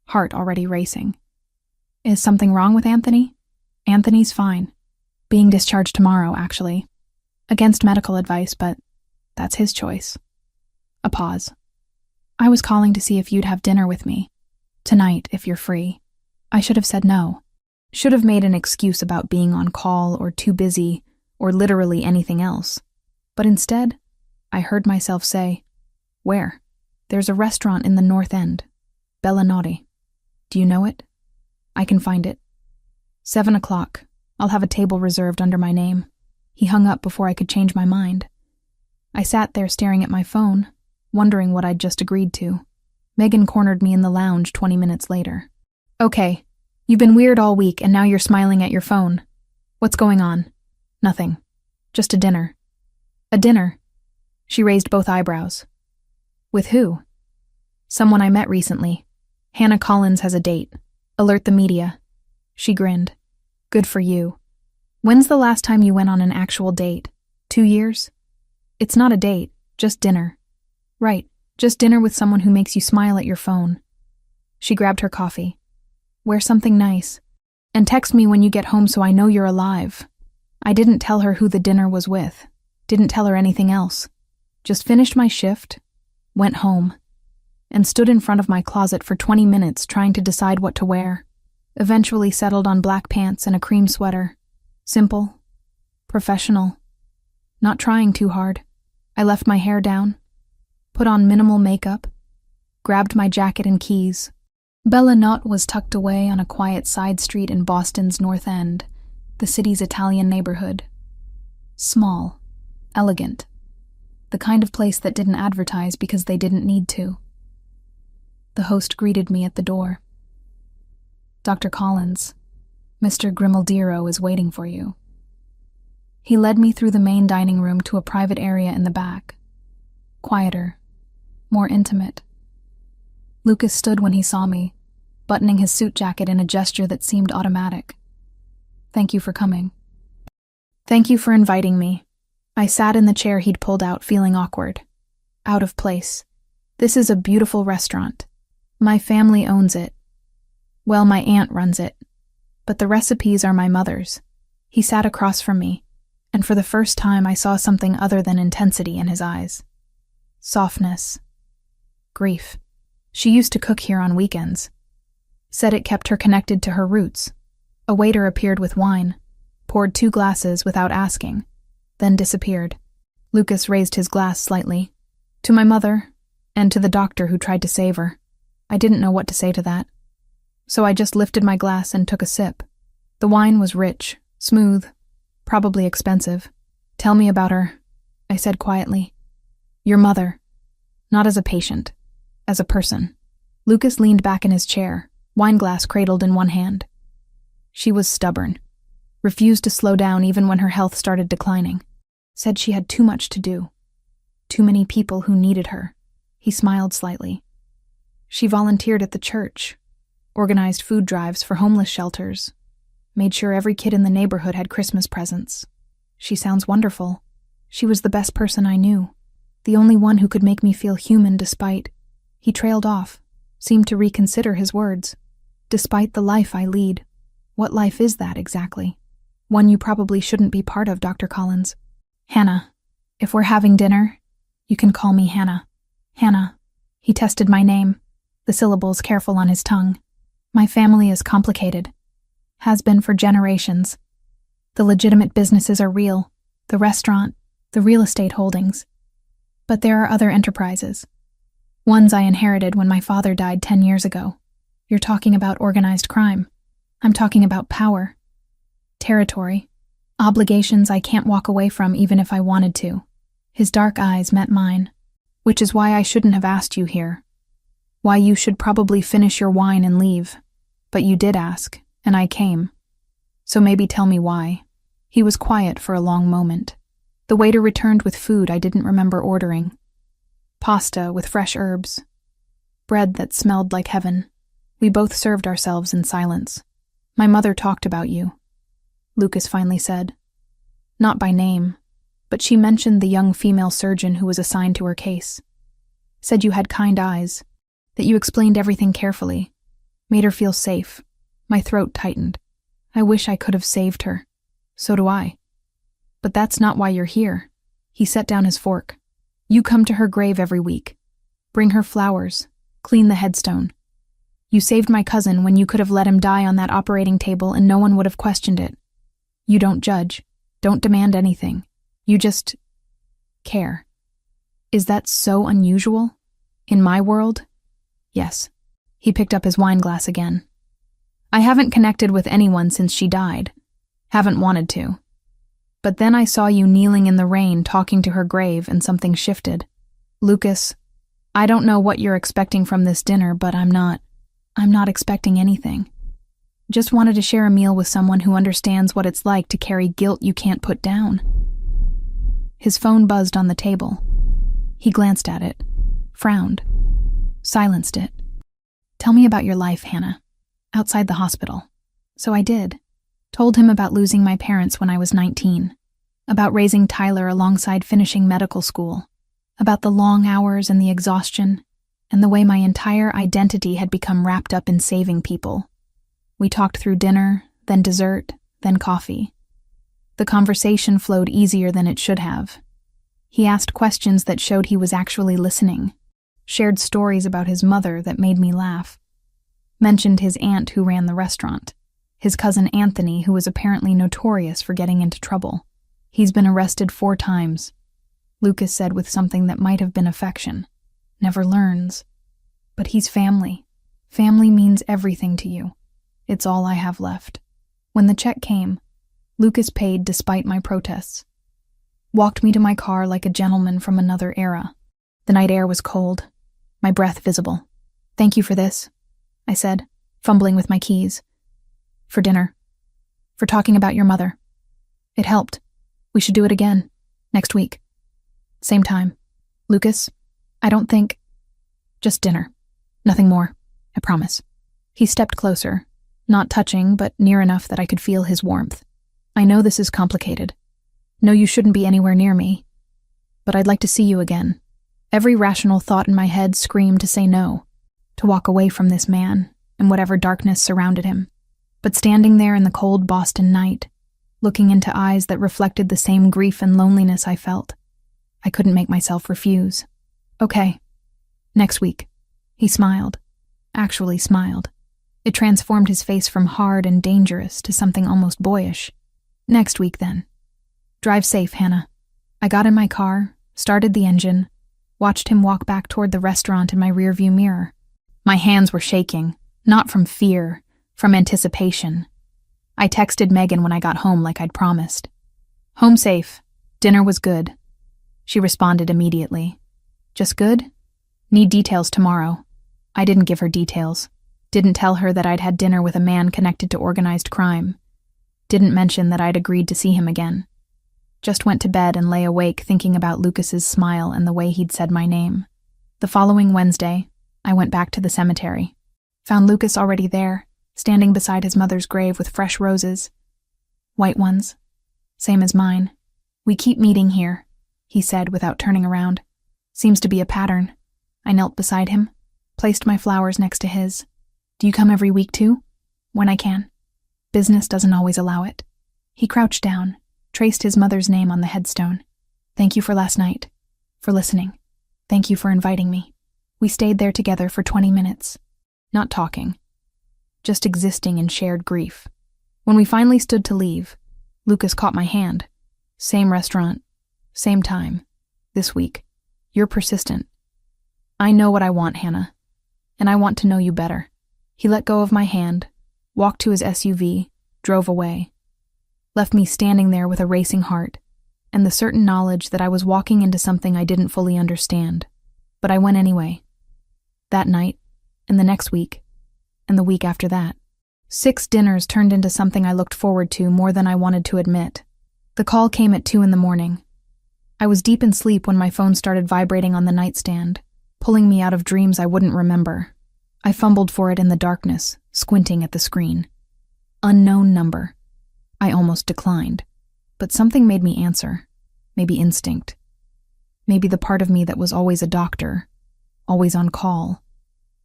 heart already racing. Is something wrong with Anthony? Anthony's fine. Being discharged tomorrow, actually. Against medical advice, but that's his choice. A pause. I was calling to see if you'd have dinner with me. Tonight, if you're free. I should have said no. Should have made an excuse about being on call or too busy or literally anything else. But instead, I heard myself say, where? There's a restaurant in the North End. Bellinati. Do you know it? I can find it. 7 o'clock. I'll have a table reserved under my name. He hung up before I could change my mind. I sat there staring at my phone, wondering what I'd just agreed to. Megan cornered me in the lounge 20 minutes later. Okay, you've been weird all week and now you're smiling at your phone. What's going on? Nothing. Just a dinner. A dinner? She raised both eyebrows. With who? Someone I met recently. Hannah Collins has a date. Alert the media. She grinned. Good for you. When's the last time you went on an actual date? 2 years? It's not a date, just dinner. Right, just dinner with someone who makes you smile at your phone. She grabbed her coffee. Wear something nice. And text me when you get home so I know you're alive. I didn't tell her who the dinner was with. Didn't tell her anything else. Just finished my shift, went home, and stood in front of my closet for 20 minutes trying to decide what to wear. Eventually settled on black pants and a cream sweater. Simple, professional, not trying too hard. I left my hair down, put on minimal makeup, grabbed my jacket and keys. Bella Notte was tucked away on a quiet side street in Boston's North End, the city's Italian neighborhood. Small, elegant, the kind of place that didn't advertise because they didn't need to. The host greeted me at the door. "Dr. Collins, Mr. Grimaldiro is waiting for you." He led me through the main dining room to a private area in the back. Quieter, more intimate. Lucas stood when he saw me, buttoning his suit jacket in a gesture that seemed automatic. "Thank you for coming." "Thank you for inviting me." I sat in the chair he'd pulled out, feeling awkward. Out of place. This is a beautiful restaurant. My family owns it. Well, my aunt runs it. But the recipes are my mother's. He sat across from me, and for the first time I saw something other than intensity in his eyes. Softness. Grief. She used to cook here on weekends. Said it kept her connected to her roots. A waiter appeared with wine, poured 2 glasses without asking, then disappeared. Lucas raised his glass slightly. To my mother, and to the doctor who tried to save her. I didn't know what to say to that. So I just lifted my glass and took a sip. The wine was rich, smooth, probably expensive. "Tell me about her," I said quietly. "Your mother. Not as a patient. As a person." Lucas leaned back in his chair, wine glass cradled in one hand. "She was stubborn. Refused to slow down even when her health started declining. Said she had too much to do. Too many people who needed her." He smiled slightly. "She volunteered at the church, organized food drives for homeless shelters, made sure every kid in the neighborhood had Christmas presents. She sounds wonderful. She was the best person I knew. The only one who could make me feel human despite..." He trailed off, seemed to reconsider his words. "Despite the life I lead. What life is that exactly? One you probably shouldn't be part of, Dr. Collins." "Hannah. If we're having dinner, you can call me Hannah." "Hannah." He tested my name, the syllables careful on his tongue. "My family is complicated. Has been for generations. The legitimate businesses are real, the restaurant, the real estate holdings. But there are other enterprises. Ones I inherited when my father died 10 years ago. You're talking about organized crime. I'm talking about power. Territory. Obligations I can't walk away from even if I wanted to." His dark eyes met mine. "Which is why I shouldn't have asked you here. Why you should probably finish your wine and leave. But you did ask, and I came. So maybe tell me why." He was quiet for a long moment. The waiter returned with food I didn't remember ordering. Pasta with fresh herbs. Bread that smelled like heaven. We both served ourselves in silence. "My mother talked about you," Lucas finally said. Not by name, but she mentioned the young female surgeon who was assigned to her case. Said you had kind eyes, that you explained everything carefully. Made her feel safe. My throat tightened. I wish I could have saved her. So do I. But that's not why you're here. He set down his fork. You come to her grave every week. Bring her flowers. Clean the headstone. You saved my cousin when you could have let him die on that operating table and no one would have questioned it. You don't judge. Don't demand anything. You just care. Is that so unusual? In my world? Yes. He picked up his wine glass again. I haven't connected with anyone since she died. Haven't wanted to. But then I saw you kneeling in the rain talking to her grave and something shifted. Lucas, I don't know what you're expecting from this dinner, but I'm not expecting anything. Just wanted to share a meal with someone who understands what it's like to carry guilt you can't put down. His phone buzzed on the table. He glanced at it, frowned, silenced it. Tell me about your life, Hannah. Outside the hospital. So I did. Told him about losing my parents when I was 19. About raising Tyler alongside finishing medical school. About the long hours and the exhaustion, and the way my entire identity had become wrapped up in saving people. We talked through dinner, then dessert, then coffee. The conversation flowed easier than it should have. He asked questions that showed he was actually listening. Shared stories about his mother that made me laugh. Mentioned his aunt who ran the restaurant. his cousin Anthony, who was apparently notorious for getting into trouble. He's been arrested 4 times. Lucas said with something that might have been affection. Never learns. But he's family. Family means everything to you. It's all I have left. When the check came, Lucas paid despite my protests. Walked me to my car like a gentleman from another era. The night air was cold, my breath visible. "Thank you for this," I said, fumbling with my keys. "For dinner. For talking about your mother. It helped. We should do it again. Next week. Same time. Lucas, I don't think... Just dinner. Nothing more. I promise." He stepped closer, not touching, but near enough that I could feel his warmth. "I know this is complicated. No, you shouldn't be anywhere near me. But I'd like to see you again." Every rational thought in my head screamed to say no, to walk away from this man and whatever darkness surrounded him. But standing there in the cold Boston night, looking into eyes that reflected the same grief and loneliness I felt, I couldn't make myself refuse. "Okay. Next week." He smiled. Actually smiled. It transformed his face from hard and dangerous to something almost boyish. "Next week, then. Drive safe, Hannah." I got in my car, started the engine, watched him walk back toward the restaurant in my rearview mirror. My hands were shaking, not from fear, from anticipation. I texted Megan when I got home like I'd promised. "Home safe. Dinner was good." She responded immediately. "Just good? Need details tomorrow." I didn't give her details. Didn't tell her that I'd had dinner with a man connected to organized crime. Didn't mention that I'd agreed to see him again. Just went to bed and lay awake thinking about Lucas's smile and the way he'd said my name. The following Wednesday, I went back to the cemetery. Found Lucas already there, standing beside his mother's grave with fresh roses. White ones. Same as mine. "We keep meeting here," he said without turning around. "Seems to be a pattern." I knelt beside him, placed my flowers next to his. "Do you come every week too?" "When I can. Business doesn't always allow it." He crouched down, traced his mother's name on the headstone. "Thank you for last night. For listening. Thank you for inviting me." We stayed there together for 20 minutes. Not talking. Just existing in shared grief. When we finally stood to leave, Lucas caught my hand. "Same restaurant. Same time. This week. You're persistent." "I know what I want, Hannah. And I want to know you better." He let go of my hand, walked to his SUV, drove away. Left me standing there with a racing heart, and the certain knowledge that I was walking into something I didn't fully understand. But I went anyway. That night, and the next week, and the week after that. 6 dinners turned into something I looked forward to more than I wanted to admit. The call came at 2 a.m. I was deep in sleep when my phone started vibrating on the nightstand, pulling me out of dreams I wouldn't remember. I fumbled for it in the darkness, squinting at the screen. Unknown number. I almost declined, but something made me answer. Maybe instinct. Maybe the part of me that was always a doctor, always on call,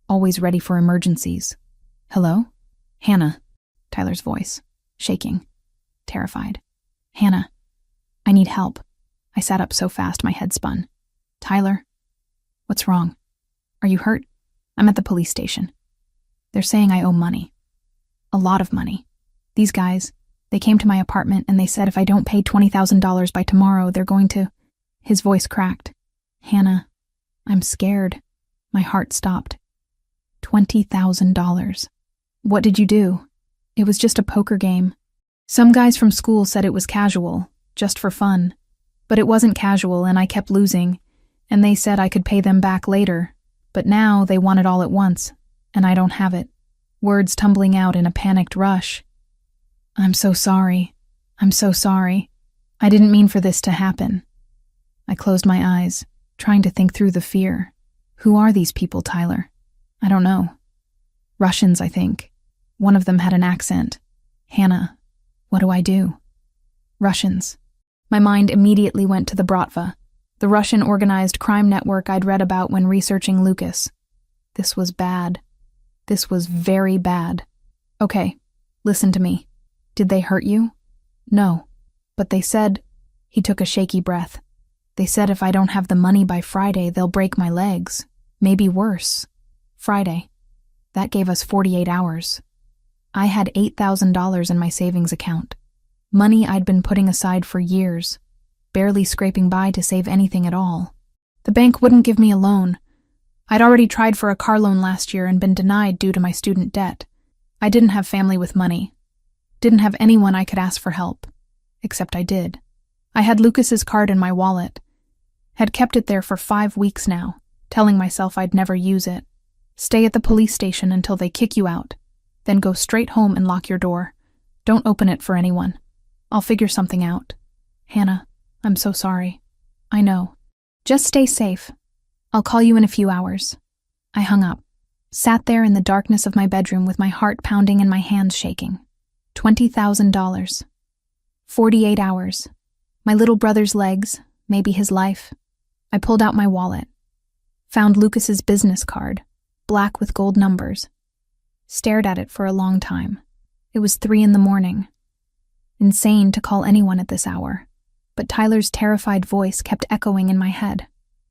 always ready for emergencies. "Hello?" "Hannah," Tyler's voice, shaking, terrified. "Hannah, I need help." I sat up so fast my head spun. "Tyler, what's wrong? Are you hurt? I'm at the police station. They're saying I owe money. A lot of money. These guys, they came to my apartment and they said if I don't pay $20,000 by tomorrow, they're going to..." His voice cracked. "Hannah, I'm scared." My heart stopped. $20,000. "What did you do?" "It was just a poker game. Some guys from school said it was casual, just for fun. But it wasn't casual and I kept losing, and they said I could pay them back later. But now they want it all at once, and I don't have it." Words tumbling out in a panicked rush. "I'm so sorry. I'm so sorry. I didn't mean for this to happen." I closed my eyes, trying to think through the fear. Who are these people, Tyler? I don't know. Russians, I think. One of them had an accent. "Hannah, what do I do?" Russians. My mind immediately went to the Bratva, the Russian organized crime network I'd read about when researching Lucas. This was bad. This was very bad. "Okay, listen to me. Did they hurt you?" "No. But they said..." He took a shaky breath. "They said if I don't have the money by Friday, they'll break my legs. Maybe worse." Friday. That gave us 48 hours. I had $8,000 in my savings account. Money I'd been putting aside for years, barely scraping by to save anything at all. The bank wouldn't give me a loan. I'd already tried for a car loan last year and been denied due to my student debt. I didn't have family with money. Didn't have anyone I could ask for help. Except I did. I had Lucas's card in my wallet. Had kept it there for 5 weeks now, telling myself I'd never use it. Stay at the police station until they kick you out. Then go straight home and lock your door. Don't open it for anyone. I'll figure something out. Hannah, I'm so sorry. I know. Just stay safe. I'll call you in a few hours. I hung up. Sat there in the darkness of my bedroom with my heart pounding and my hands shaking. $20,000. 48 hours. My little brother's legs, maybe his life. I pulled out my wallet. Found Lucas's business card, black with gold numbers. Stared at it for a long time. It was 3 a.m. Insane to call anyone at this hour, but Tyler's terrified voice kept echoing in my head.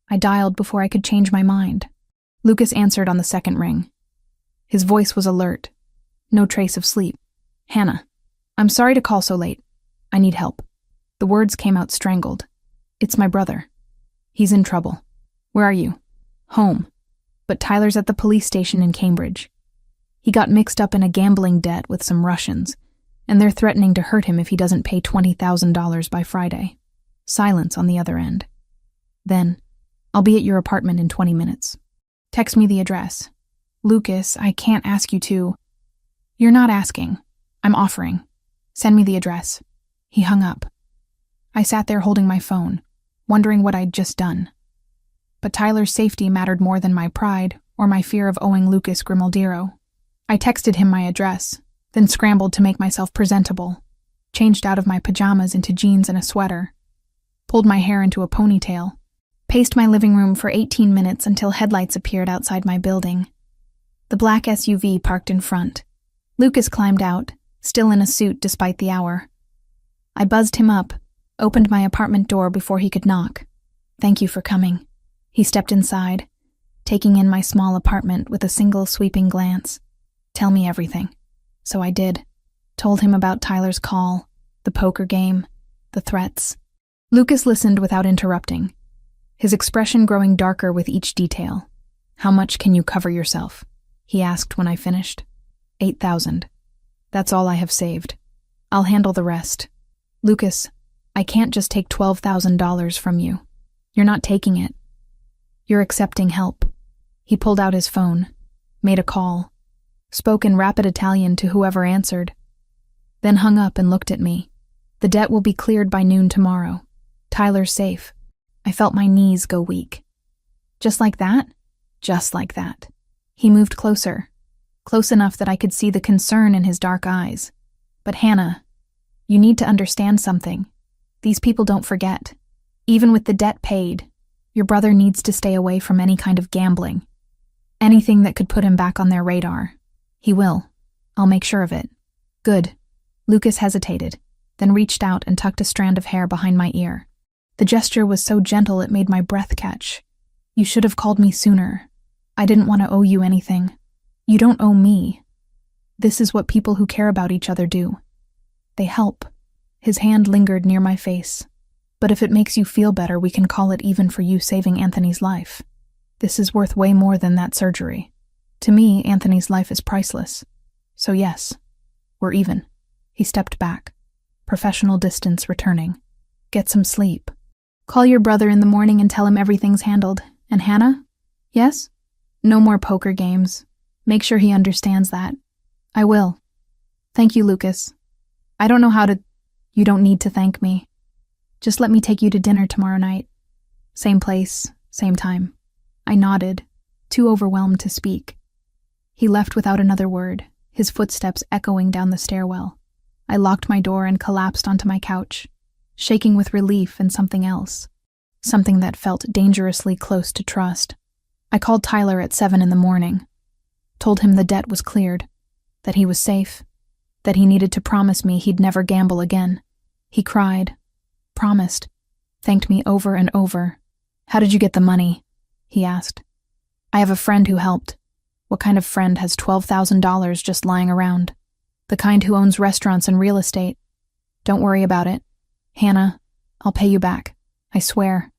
I dialed before I could change my mind. Lucas answered on the second ring. His voice was alert. No trace of sleep. Hannah, I'm sorry to call so late. I need help. The words came out strangled. It's my brother. He's in trouble. Where are you? Home. But Tyler's at the police station in Cambridge. He got mixed up in a gambling debt with some Russians, and they're threatening to hurt him if he doesn't pay $20,000 by Friday. Silence on the other end. Then, I'll be at your apartment in 20 minutes. Text me the address. Lucas, I can't ask you to. You're not asking. I'm offering. Send me the address. He hung up. I sat there holding my phone, wondering what I'd just done. But Tyler's safety mattered more than my pride or my fear of owing Lucas Grimaldiro. I texted him my address, then scrambled to make myself presentable, changed out of my pajamas into jeans and a sweater, pulled my hair into a ponytail, paced my living room for 18 minutes until headlights appeared outside my building. The black SUV parked in front. Lucas climbed out, still in a suit despite the hour. I buzzed him up, opened my apartment door before he could knock. Thank you for coming. He stepped inside, taking in my small apartment with a single sweeping glance. Tell me everything. So I did. Told him about Tyler's call, the poker game, the threats. Lucas listened without interrupting, his expression growing darker with each detail. How much can you cover yourself? He asked when I finished. 8,000. That's all I have saved. I'll handle the rest. Lucas, I can't just take $12,000 from you. You're not taking it. You're accepting help. He pulled out his phone, made a call, spoke in rapid Italian to whoever answered, then hung up and looked at me. The debt will be cleared by noon tomorrow. Tyler's safe. I felt my knees go weak. Just like that? Just like that. He moved closer, close enough that I could see the concern in his dark eyes. But Hannah, you need to understand something. These people don't forget. Even with the debt paid, your brother needs to stay away from any kind of gambling. Anything that could put him back on their radar. He will. I'll make sure of it. Good. Lucas hesitated, then reached out and tucked a strand of hair behind my ear. The gesture was so gentle it made my breath catch. You should have called me sooner. I didn't want to owe you anything. You don't owe me. This is what people who care about each other do. They help. His hand lingered near my face. But if it makes you feel better, we can call it even for you saving Anthony's life. This is worth way more than that surgery. To me, Anthony's life is priceless. So yes, we're even. He stepped back, professional distance returning. Get some sleep. Call your brother in the morning and tell him everything's handled. And Hannah? Yes? No more poker games. Make sure he understands that. I will. Thank you, Lucas. I don't know how to... You don't need to thank me. Just let me take you to dinner tomorrow night. Same place, same time. I nodded, too overwhelmed to speak. He left without another word, his footsteps echoing down the stairwell. I locked my door and collapsed onto my couch, shaking with relief and something else. Something that felt dangerously close to trust. I called Tyler at 7 a.m, told him the debt was cleared, that he was safe, that he needed to promise me he'd never gamble again. He cried, promised, thanked me over and over. How did you get the money? He asked. I have a friend who helped. What kind of friend has $12,000 just lying around? The kind who owns restaurants and real estate. Don't worry about it. Hannah, I'll pay you back. I swear.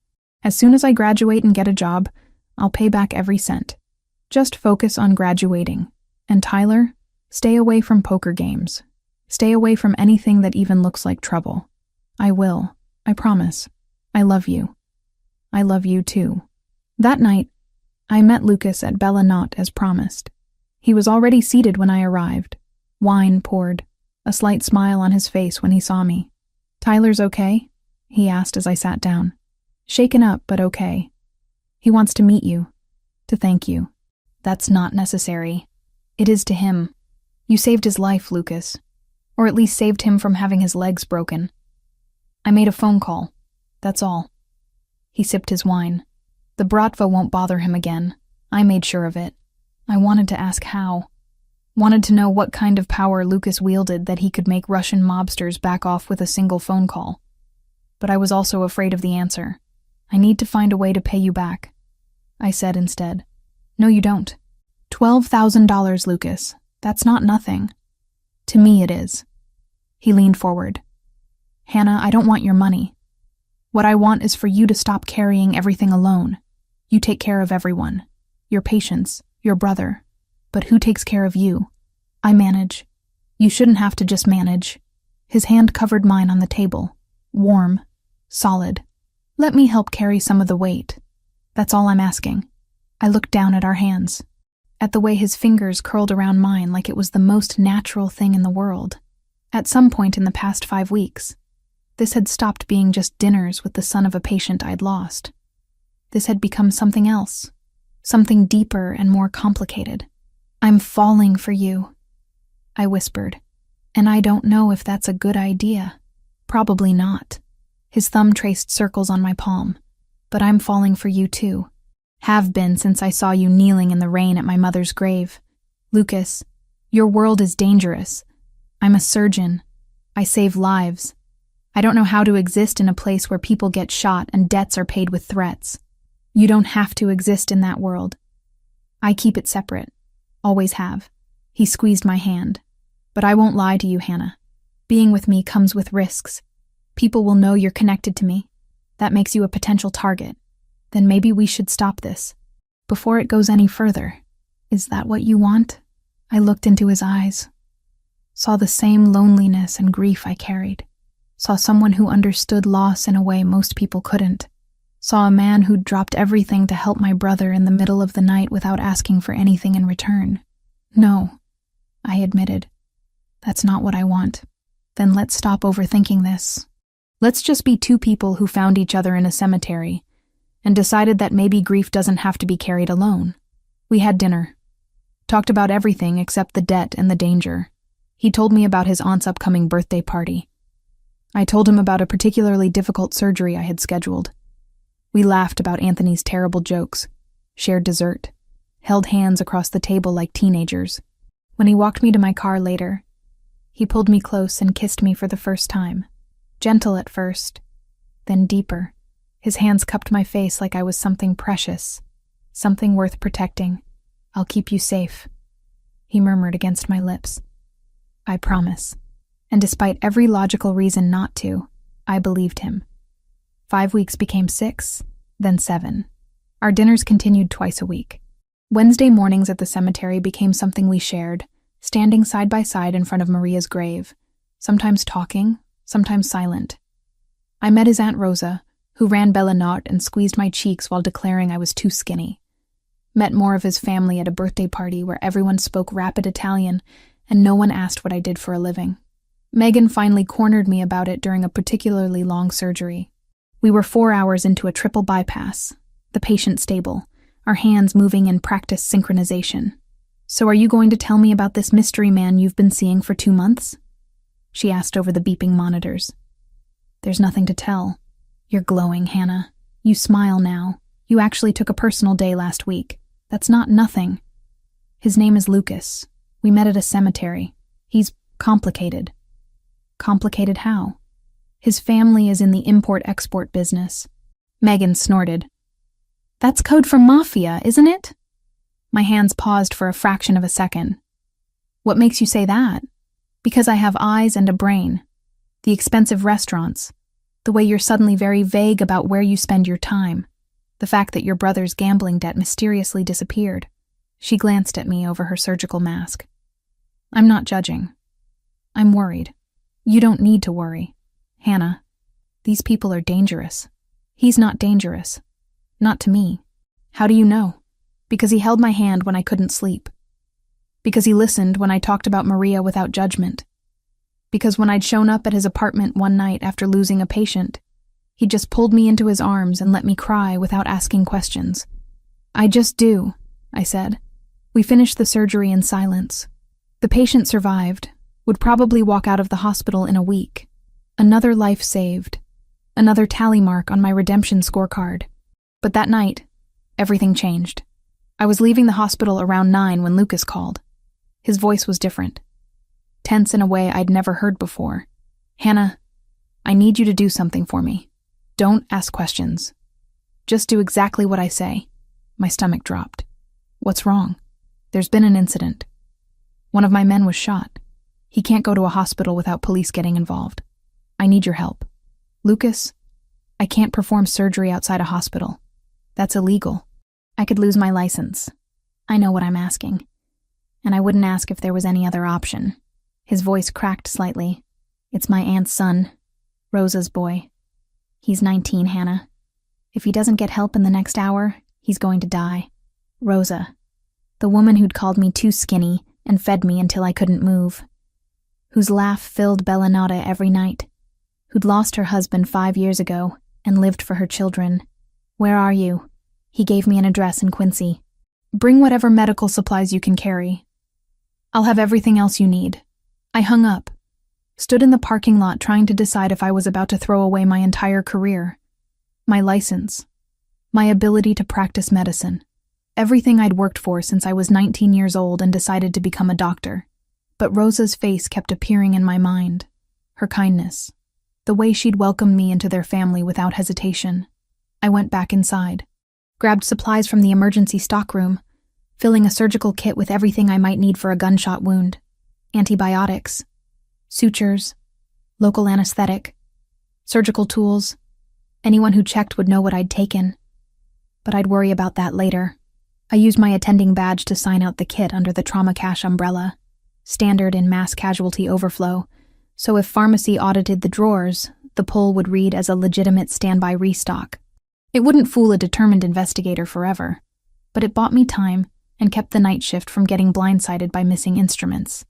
As soon as I graduate and get a job, I'll pay back every cent. Just focus on graduating. And Tyler, stay away from poker games. Stay away from anything that even looks like trouble. I will. I promise. I love you. I love you too. That night, I met Lucas at Bella Knott as promised. He was already seated when I arrived. Wine poured, a slight smile on his face when he saw me. Tyler's okay? He asked as I sat down. Shaken up, but okay. He wants to meet you. To thank you. That's not necessary. It is to him. You saved his life, Lucas. Or at least saved him from having his legs broken. I made a phone call. That's all. He sipped his wine. The bratva won't bother him again. I made sure of it. I wanted to ask how. Wanted to know what kind of power Lucas wielded that he could make Russian mobsters back off with a single phone call. But I was also afraid of the answer. I need to find a way to pay you back. I said instead. No, you don't. $12,000, Lucas. That's not nothing. To me, it is. He leaned forward. Hannah, I don't want your money. What I want is for you to stop carrying everything alone. You take care of everyone. Your patients, your brother. But who takes care of you? I manage. You shouldn't have to just manage. His hand covered mine on the table. Warm. Solid. Let me help carry some of the weight. That's all I'm asking. I looked down at our hands. At the way his fingers curled around mine like it was the most natural thing in the world. At some point in the past 5 weeks, this had stopped being just dinners with the son of a patient I'd lost. This had become something else. Something deeper and more complicated. I'm falling for you, I whispered. And I don't know if that's a good idea. Probably not. His thumb traced circles on my palm. But I'm falling for you too. Have been since I saw you kneeling in the rain at my mother's grave. Lucas, your world is dangerous. I'm a surgeon. I save lives. I don't know how to exist in a place where people get shot and debts are paid with threats. You don't have to exist in that world. I keep it separate. Always have. He squeezed my hand. But I won't lie to you, Hannah. Being with me comes with risks. People will know you're connected to me. That makes you a potential target. Then maybe we should stop this. Before it goes any further. Is that what you want? I looked into his eyes. Saw the same loneliness and grief I carried. Saw someone who understood loss in a way most people couldn't. Saw a man who'd dropped everything to help my brother in the middle of the night without asking for anything in return. No, I admitted. That's not what I want. Then let's stop overthinking this. Let's just be two people who found each other in a cemetery and decided that maybe grief doesn't have to be carried alone. We had dinner. Talked about everything except the debt and the danger. He told me about his aunt's upcoming birthday party. I told him about a particularly difficult surgery I had scheduled. We laughed about Anthony's terrible jokes, shared dessert, held hands across the table like teenagers. When he walked me to my car later, he pulled me close and kissed me for the first time. Gentle at first, then deeper. His hands cupped my face like I was something precious, something worth protecting. I'll keep you safe, he murmured against my lips. I promise. And despite every logical reason not to, I believed him. 5 weeks became 6, then 7. Our dinners continued twice a week. Wednesday mornings at the cemetery became something we shared, standing side by side in front of Maria's grave, sometimes talking, sometimes silent. I met his Aunt Rosa, who ran Bella Knott and squeezed my cheeks while declaring I was too skinny. Met more of his family at a birthday party where everyone spoke rapid Italian and no one asked what I did for a living. Megan finally cornered me about it during a particularly long surgery. We were 4 hours into a triple bypass, the patient stable, our hands moving in practice synchronization. So are you going to tell me about this mystery man you've been seeing for 2 months? She asked over the beeping monitors. There's nothing to tell. You're glowing, Hannah. You smile now. You actually took a personal day last week. That's not nothing. His name is Lucas. We met at a cemetery. He's complicated. Complicated how? His family is in the import-export business. Megan snorted. That's code for Mafia, isn't it? My hands paused for a fraction of a second. What makes you say that? Because I have eyes and a brain. The expensive restaurants. The way you're suddenly very vague about where you spend your time. The fact that your brother's gambling debt mysteriously disappeared. She glanced at me over her surgical mask. I'm not judging. I'm worried. You don't need to worry. Hannah, these people are dangerous. He's not dangerous. Not to me. How do you know? Because he held my hand when I couldn't sleep. Because he listened when I talked about Maria without judgment. Because when I'd shown up at his apartment one night after losing a patient, he just pulled me into his arms and let me cry without asking questions. I just do, I said. We finished the surgery in silence. The patient survived, would probably walk out of the hospital in a week. Another life saved. Another tally mark on my redemption scorecard. But that night, everything changed. I was leaving the hospital around 9 when Lucas called. His voice was different. Tense in a way I'd never heard before. Hannah, I need you to do something for me. Don't ask questions. Just do exactly what I say. My stomach dropped. What's wrong? There's been an incident. One of my men was shot. He can't go to a hospital without police getting involved. I need your help. Lucas, I can't perform surgery outside a hospital. That's illegal. I could lose my license. I know what I'm asking. And I wouldn't ask if there was any other option. His voice cracked slightly. It's my aunt's son, Rosa's boy. He's 19, Hannah. If he doesn't get help in the next hour, he's going to die. Rosa, the woman who'd called me too skinny and fed me until I couldn't move. Whose laugh filled Bellinata every night. Who'd lost her husband 5 years ago and lived for her children. Where are you? He gave me an address in Quincy. Bring whatever medical supplies you can carry. I'll have everything else you need. I hung up, stood in the parking lot trying to decide if I was about to throw away my entire career. My license. My ability to practice medicine. Everything I'd worked for since I was 19 years old and decided to become a doctor. But Rosa's face kept appearing in my mind. Her kindness. The way she'd welcomed me into their family without hesitation. I went back inside. Grabbed supplies from the emergency stockroom, filling a surgical kit with everything I might need for a gunshot wound. Antibiotics, sutures, local anesthetic, surgical tools. Anyone who checked would know what I'd taken. But I'd worry about that later. I used my attending badge to sign out the kit under the trauma cash umbrella, standard in mass casualty overflow, so if pharmacy audited the drawers, the pull would read as a legitimate standby restock. It wouldn't fool a determined investigator forever, but it bought me time and kept the night shift from getting blindsided by missing instruments.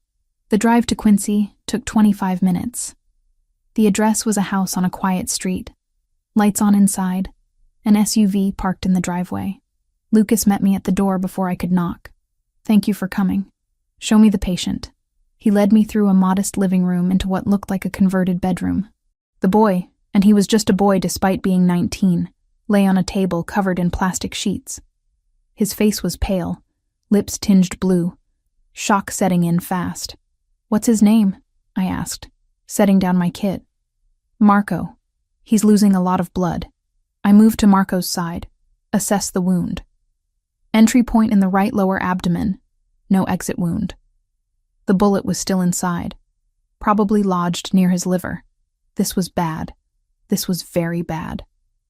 The drive to Quincy took 25 minutes. The address was a house on a quiet street. Lights on inside, an SUV parked in the driveway. Lucas met me at the door before I could knock. Thank you for coming. Show me the patient. He led me through a modest living room into what looked like a converted bedroom. The boy, and he was just a boy despite being 19, lay on a table covered in plastic sheets. His face was pale, lips tinged blue, shock setting in fast. What's his name? I asked, setting down my kit. Marco. He's losing a lot of blood. I moved to Marco's side, assessed the wound. Entry point in the right lower abdomen, no exit wound. The bullet was still inside, probably lodged near his liver. This was bad. This was very bad.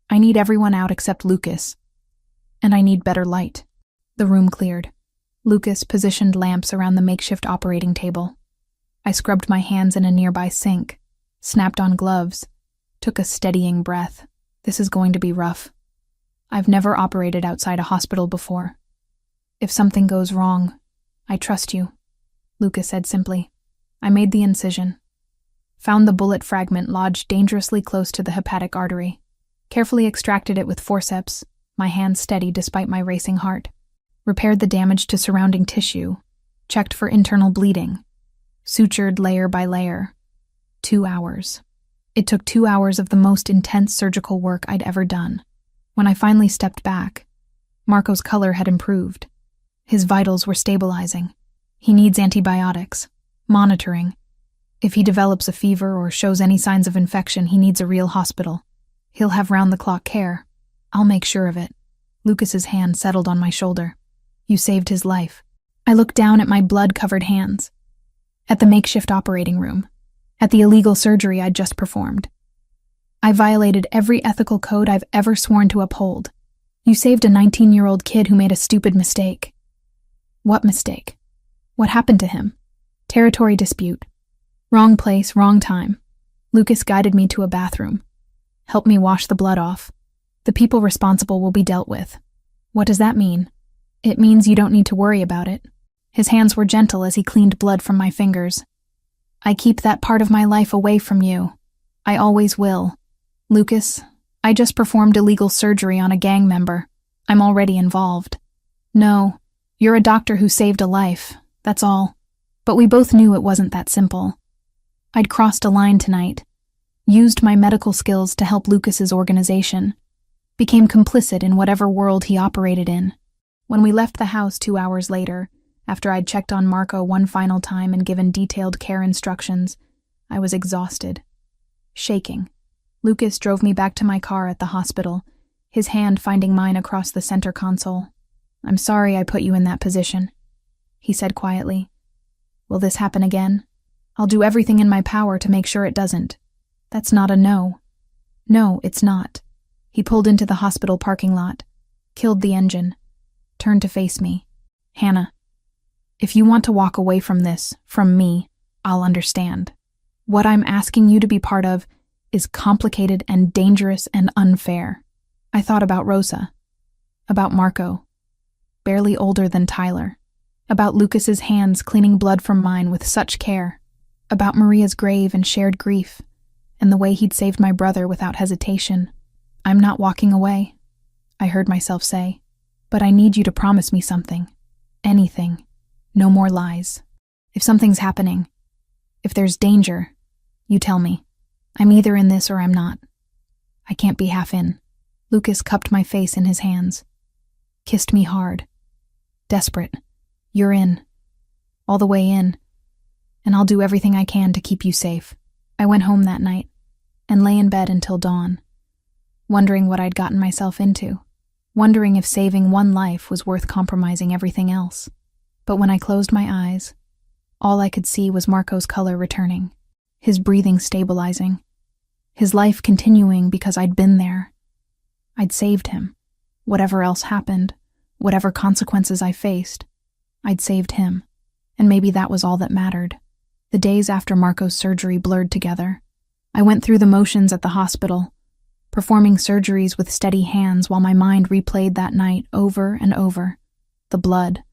I need everyone out except Lucas. And I need better light. The room cleared. Lucas positioned lamps around the makeshift operating table. I scrubbed my hands in a nearby sink, snapped on gloves, took a steadying breath. This is going to be rough. I've never operated outside a hospital before. If something goes wrong, I trust you, Lucas said simply. I made the incision. Found the bullet fragment lodged dangerously close to the hepatic artery. Carefully extracted it with forceps, my hands steady despite my racing heart. Repaired the damage to surrounding tissue. Checked for internal bleeding. Sutured layer by layer. 2 hours. It took 2 hours of the most intense surgical work I'd ever done. When I finally stepped back, Marco's color had improved. His vitals were stabilizing. He needs antibiotics, monitoring. If he develops a fever or shows any signs of infection, he needs a real hospital. He'll have round-the-clock care. I'll make sure of it. Lucas's hand settled on my shoulder. You saved his life. I looked down at my blood-covered hands. At the makeshift operating room. At the illegal surgery I'd just performed. I violated every ethical code I've ever sworn to uphold. You saved a 19-year-old kid who made a stupid mistake. What mistake? What happened to him? Territory dispute. Wrong place, wrong time. Lucas guided me to a bathroom. Helped me wash the blood off. The people responsible will be dealt with. What does that mean? It means you don't need to worry about it. His hands were gentle as he cleaned blood from my fingers. I keep that part of my life away from you. I always will. Lucas, I just performed illegal surgery on a gang member. I'm already involved. No, you're a doctor who saved a life, that's all. But we both knew it wasn't that simple. I'd crossed a line tonight, used my medical skills to help Lucas's organization, became complicit in whatever world he operated in. When we left the house 2 hours later, after I'd checked on Marco one final time and given detailed care instructions, I was exhausted, shaking. Lucas drove me back to my car at the hospital, his hand finding mine across the center console. "I'm sorry I put you in that position," he said quietly. "Will this happen again? I'll do everything in my power to make sure it doesn't." "That's not a no." "No, it's not." He pulled into the hospital parking lot, killed the engine, turned to face me. "Hannah, if you want to walk away from this, from me, I'll understand. What I'm asking you to be part of is complicated and dangerous and unfair." I thought about Rosa, about Marco, barely older than Tyler, about Lucas's hands cleaning blood from mine with such care, about Maria's grave and shared grief, and the way he'd saved my brother without hesitation. "I'm not walking away," I heard myself say, "but I need you to promise me something. Anything. No more lies. If something's happening, if there's danger, you tell me. I'm either in this or I'm not. I can't be half in." Lucas cupped my face in his hands, kissed me hard. "Desperate. You're in. All the way in. And I'll do everything I can to keep you safe." I went home that night and lay in bed until dawn, wondering what I'd gotten myself into, wondering if saving one life was worth compromising everything else. But when I closed my eyes, all I could see was Marco's color returning, his breathing stabilizing, his life continuing because I'd been there. I'd saved him. Whatever else happened, whatever consequences I faced, I'd saved him, and maybe that was all that mattered. The days after Marco's surgery blurred together. I went through the motions at the hospital, performing surgeries with steady hands while my mind replayed that night over and over. The blood,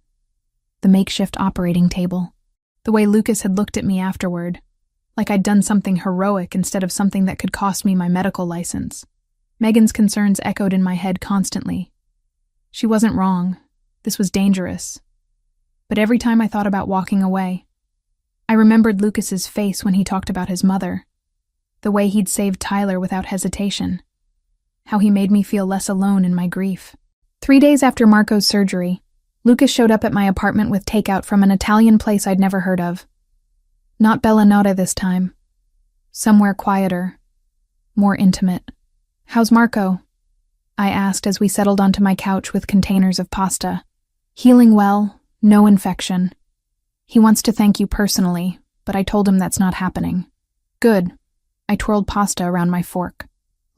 the makeshift operating table, the way Lucas had looked at me afterward, like I'd done something heroic instead of something that could cost me my medical license. Megan's concerns echoed in my head constantly. She wasn't wrong. This was dangerous. But every time I thought about walking away, I remembered Lucas's face when he talked about his mother, the way he'd saved Tyler without hesitation, how he made me feel less alone in my grief. 3 days after Marco's surgery, Lucas showed up at my apartment with takeout from an Italian place I'd never heard of. Not Bella Nota this time. Somewhere quieter, more intimate. "How's Marco?" I asked as we settled onto my couch with containers of pasta. "Healing well, no infection. He wants to thank you personally, but I told him that's not happening." "Good." I twirled pasta around my fork.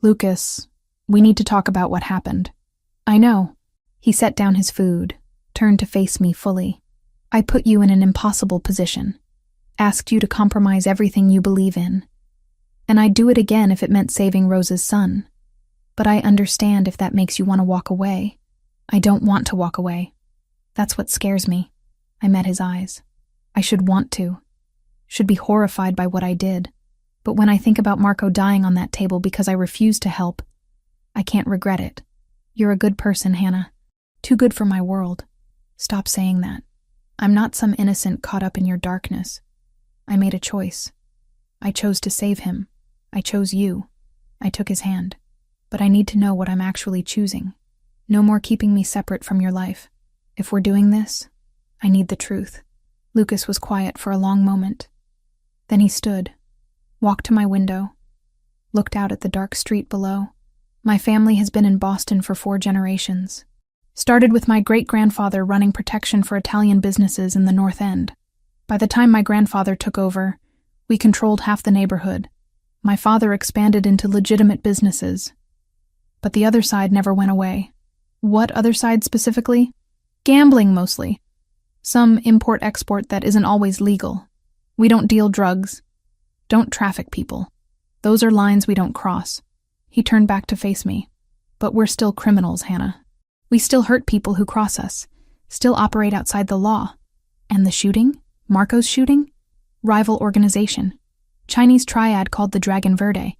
"Lucas, we need to talk about what happened." "I know." He set down his food, turned to face me fully. "I put you in an impossible position, asked you to compromise everything you believe in, and I'd do it again if it meant saving Rose's son. But I understand if that makes you want to walk away." "I don't want to walk away. That's what scares me." I met his eyes. "I should want to, should be horrified by what I did. But when I think about Marco dying on that table because I refused to help, I can't regret it. You're a good person, Hannah. Too good for my world. Stop saying that. I'm not some innocent caught up in your darkness. I made a choice. I chose to save him. I chose you. I took his hand. But I need to know what I'm actually choosing. No more keeping me separate from your life. If we're doing this, I need the truth." Lucas was quiet for a long moment. Then he stood, walked to my window, looked out at the dark street below. "My family has been in Boston for 4 generations. Started with my great-grandfather running protection for Italian businesses in the North End. By the time my grandfather took over, we controlled half the neighborhood. My father expanded into legitimate businesses. But the other side never went away. What other side specifically? Gambling mostly. Some import-export that isn't always legal. We don't deal drugs. Don't traffic people. Those are lines we don't cross. He turned back to face me. But we're still criminals, Hannah. We still hurt people who cross us. Still operate outside the law. And the shooting? Marco's shooting? Rival organization. Chinese triad called the Dragon Verde.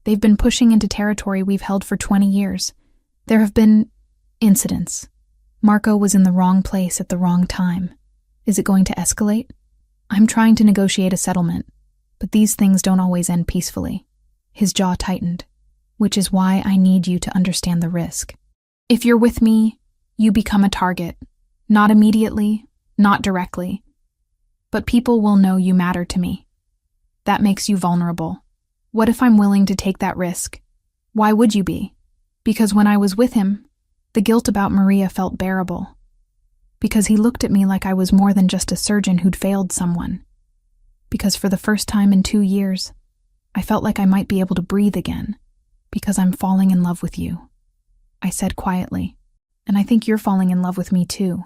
They've been pushing into territory we've held for 20 years. There have been incidents. Marco was in the wrong place at the wrong time. Is it going to escalate? I'm trying to negotiate a settlement, but these things don't always end peacefully. His jaw tightened, which is why I need you to understand the risk. If you're with me, you become a target. Not immediately, not directly. But people will know you matter to me. That makes you vulnerable. What if I'm willing to take that risk? Why would you be? Because when I was with him, the guilt about Maria felt bearable. Because he looked at me like I was more than just a surgeon who'd failed someone. Because for the first time in 2 years, I felt like I might be able to breathe again. Because I'm falling in love with you. I said quietly, and I think you're falling in love with me too.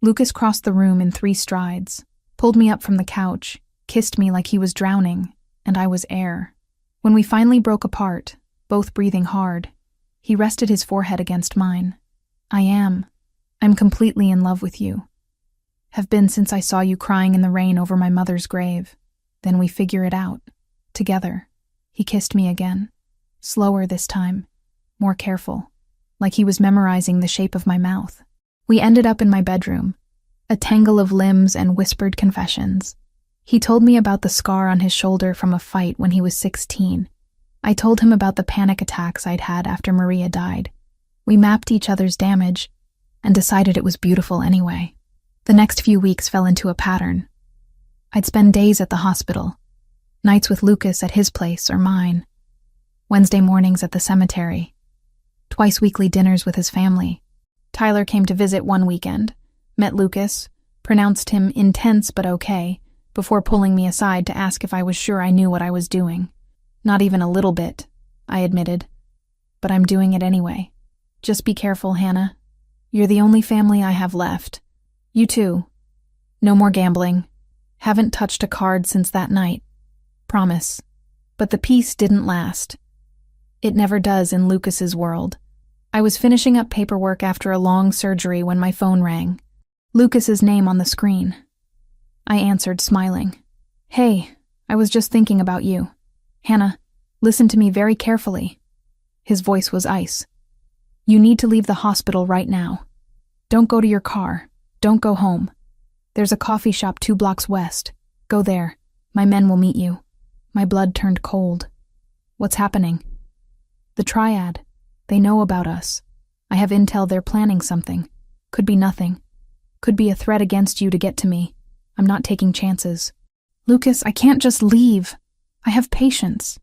Lucas crossed the room in 3 strides, pulled me up from the couch, kissed me like he was drowning, and I was air. When we finally broke apart, both breathing hard, he rested his forehead against mine. I'm completely in love with you. Have been since I saw you crying in the rain over my mother's grave. Then we figure it out. Together. He kissed me again. Slower this time. More careful. Like he was memorizing the shape of my mouth. We ended up in my bedroom. A tangle of limbs and whispered confessions. He told me about the scar on his shoulder from a fight when he was 16. I told him about the panic attacks I'd had after Maria died. We mapped each other's damage and decided it was beautiful anyway. The next few weeks fell into a pattern. I'd spend days at the hospital, nights with Lucas at his place or mine, Wednesday mornings at the cemetery, twice weekly dinners with his family. Tyler came to visit one weekend, met Lucas, pronounced him intense but okay, before pulling me aside to ask if I was sure I knew what I was doing. Not even a little bit, I admitted. But I'm doing it anyway. Just be careful, Hannah. You're the only family I have left. You too. No more gambling. Haven't touched a card since that night. Promise. But the peace didn't last. It never does in Lucas's world. I was finishing up paperwork after a long surgery when my phone rang. Lucas's name on the screen. I answered, smiling. Hey, I was just thinking about you. Hannah, listen to me very carefully. His voice was ice. You need to leave the hospital right now. Don't go to your car. Don't go home. There's a coffee shop 2 blocks west. Go there. My men will meet you. My blood turned cold. What's happening? The triad. They know about us. I have intel they're planning something. Could be nothing. Could be a threat against you to get to me. I'm not taking chances. Lucas, I can't just leave. I have patience.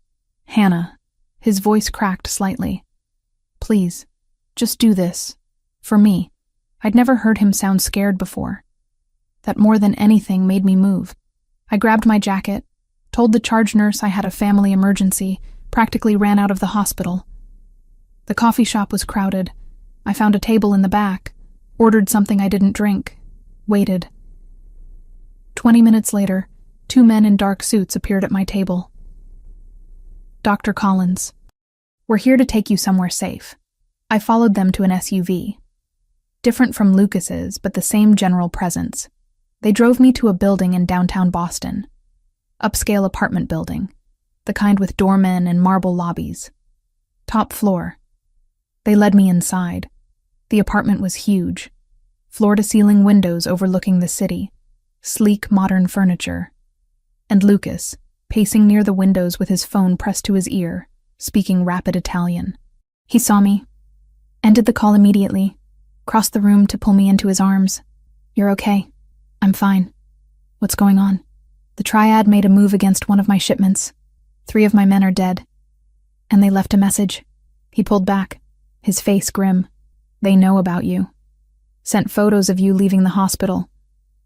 Hannah. His voice cracked slightly. Please, just do this. For me. I'd never heard him sound scared before. That more than anything made me move. I grabbed my jacket, told the charge nurse I had a family emergency, practically ran out of the hospital. The coffee shop was crowded. I found a table in the back, ordered something I didn't drink, waited. 20 minutes later, 2 men in dark suits appeared at my table. Dr. Collins. We're here to take you somewhere safe. I followed them to an SUV. Different from Lucas's, but the same general presence. They drove me to a building in downtown Boston. Upscale apartment building. The kind with doormen and marble lobbies. Top floor. They led me inside. The apartment was huge. Floor-to-ceiling windows overlooking the city. Sleek, modern furniture. And Lucas, pacing near the windows with his phone pressed to his ear, speaking rapid Italian. He saw me. Ended the call immediately. Crossed the room to pull me into his arms. You're okay. I'm fine. What's going on? The triad made a move against one of my shipments. 3 of my men are dead. And they left a message. He pulled back, his face grim. They know about you. Sent photos of you leaving the hospital.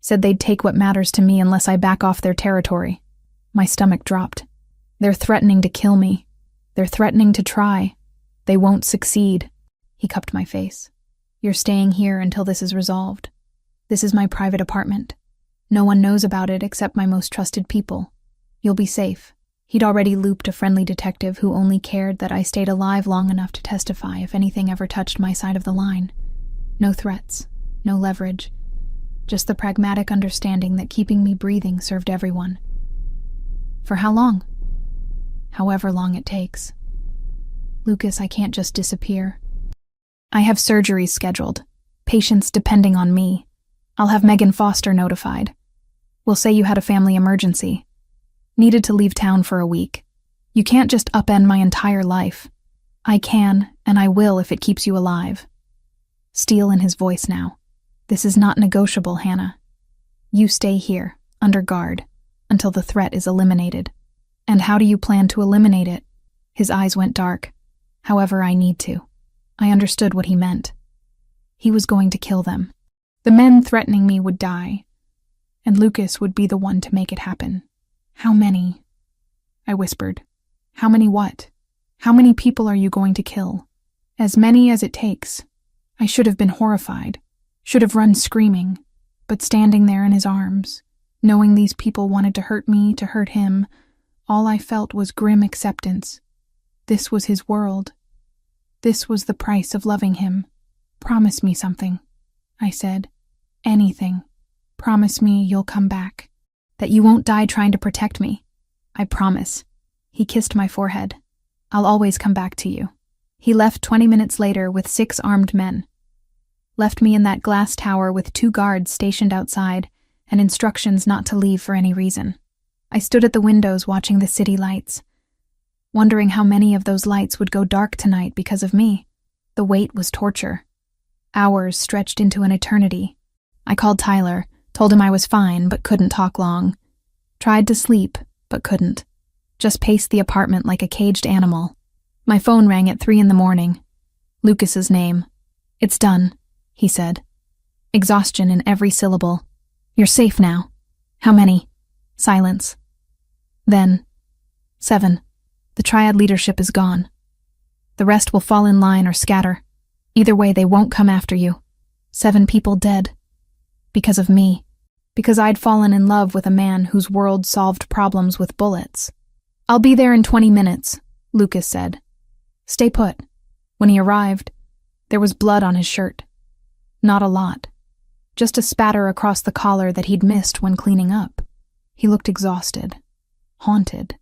Said they'd take what matters to me unless I back off their territory. My stomach dropped. They're threatening to kill me. They're threatening to try. They won't succeed. He cupped my face. You're staying here until this is resolved. This is my private apartment. No one knows about it except my most trusted people. You'll be safe. He'd already looped a friendly detective who only cared that I stayed alive long enough to testify if anything ever touched my side of the line. No threats, no leverage. Just the pragmatic understanding that keeping me breathing served everyone. For how long? However long it takes. Lucas, I can't just disappear. I have surgeries scheduled, patients depending on me. I'll have Megan Foster notified. We'll say you had a family emergency. Needed to leave town for a week. You can't just upend my entire life. I can, and I will if it keeps you alive. Steel in his voice now. This is not negotiable, Hannah. You stay here, under guard, until the threat is eliminated. And how do you plan to eliminate it? His eyes went dark. However, I need to. I understood what he meant. He was going to kill them. The men threatening me would die, and Lucas would be the one to make it happen. How many? I whispered. How many what? How many people are you going to kill? As many as it takes. I should have been horrified, should have run screaming, but standing there in his arms, knowing these people wanted to hurt me, to hurt him, all I felt was grim acceptance. This was his world. This was the price of loving him. Promise me something, I said. Anything. Promise me you'll come back. That you won't die trying to protect me. I promise. He kissed my forehead. I'll always come back to you. He left 20 minutes later with 6 armed men. Left me in that glass tower with 2 guards stationed outside and instructions not to leave for any reason. I stood at the windows watching the city lights, wondering how many of those lights would go dark tonight because of me. The wait was torture. Hours stretched into an eternity. I called Tyler, told him I was fine but couldn't talk long. Tried to sleep, but couldn't. Just paced the apartment like a caged animal. My phone rang at 3 a.m. Lucas's name. It's done, he said. Exhaustion in every syllable. You're safe now. How many? Silence. Then, 7. The triad leadership is gone. The rest will fall in line or scatter. Either way, they won't come after you. 7 people dead. Because of me. Because I'd fallen in love with a man whose world solved problems with bullets. I'll be there in 20 minutes, Lucas said. Stay put. When he arrived, there was blood on his shirt. Not a lot. Just a spatter across the collar that he'd missed when cleaning up. He looked exhausted. Haunted.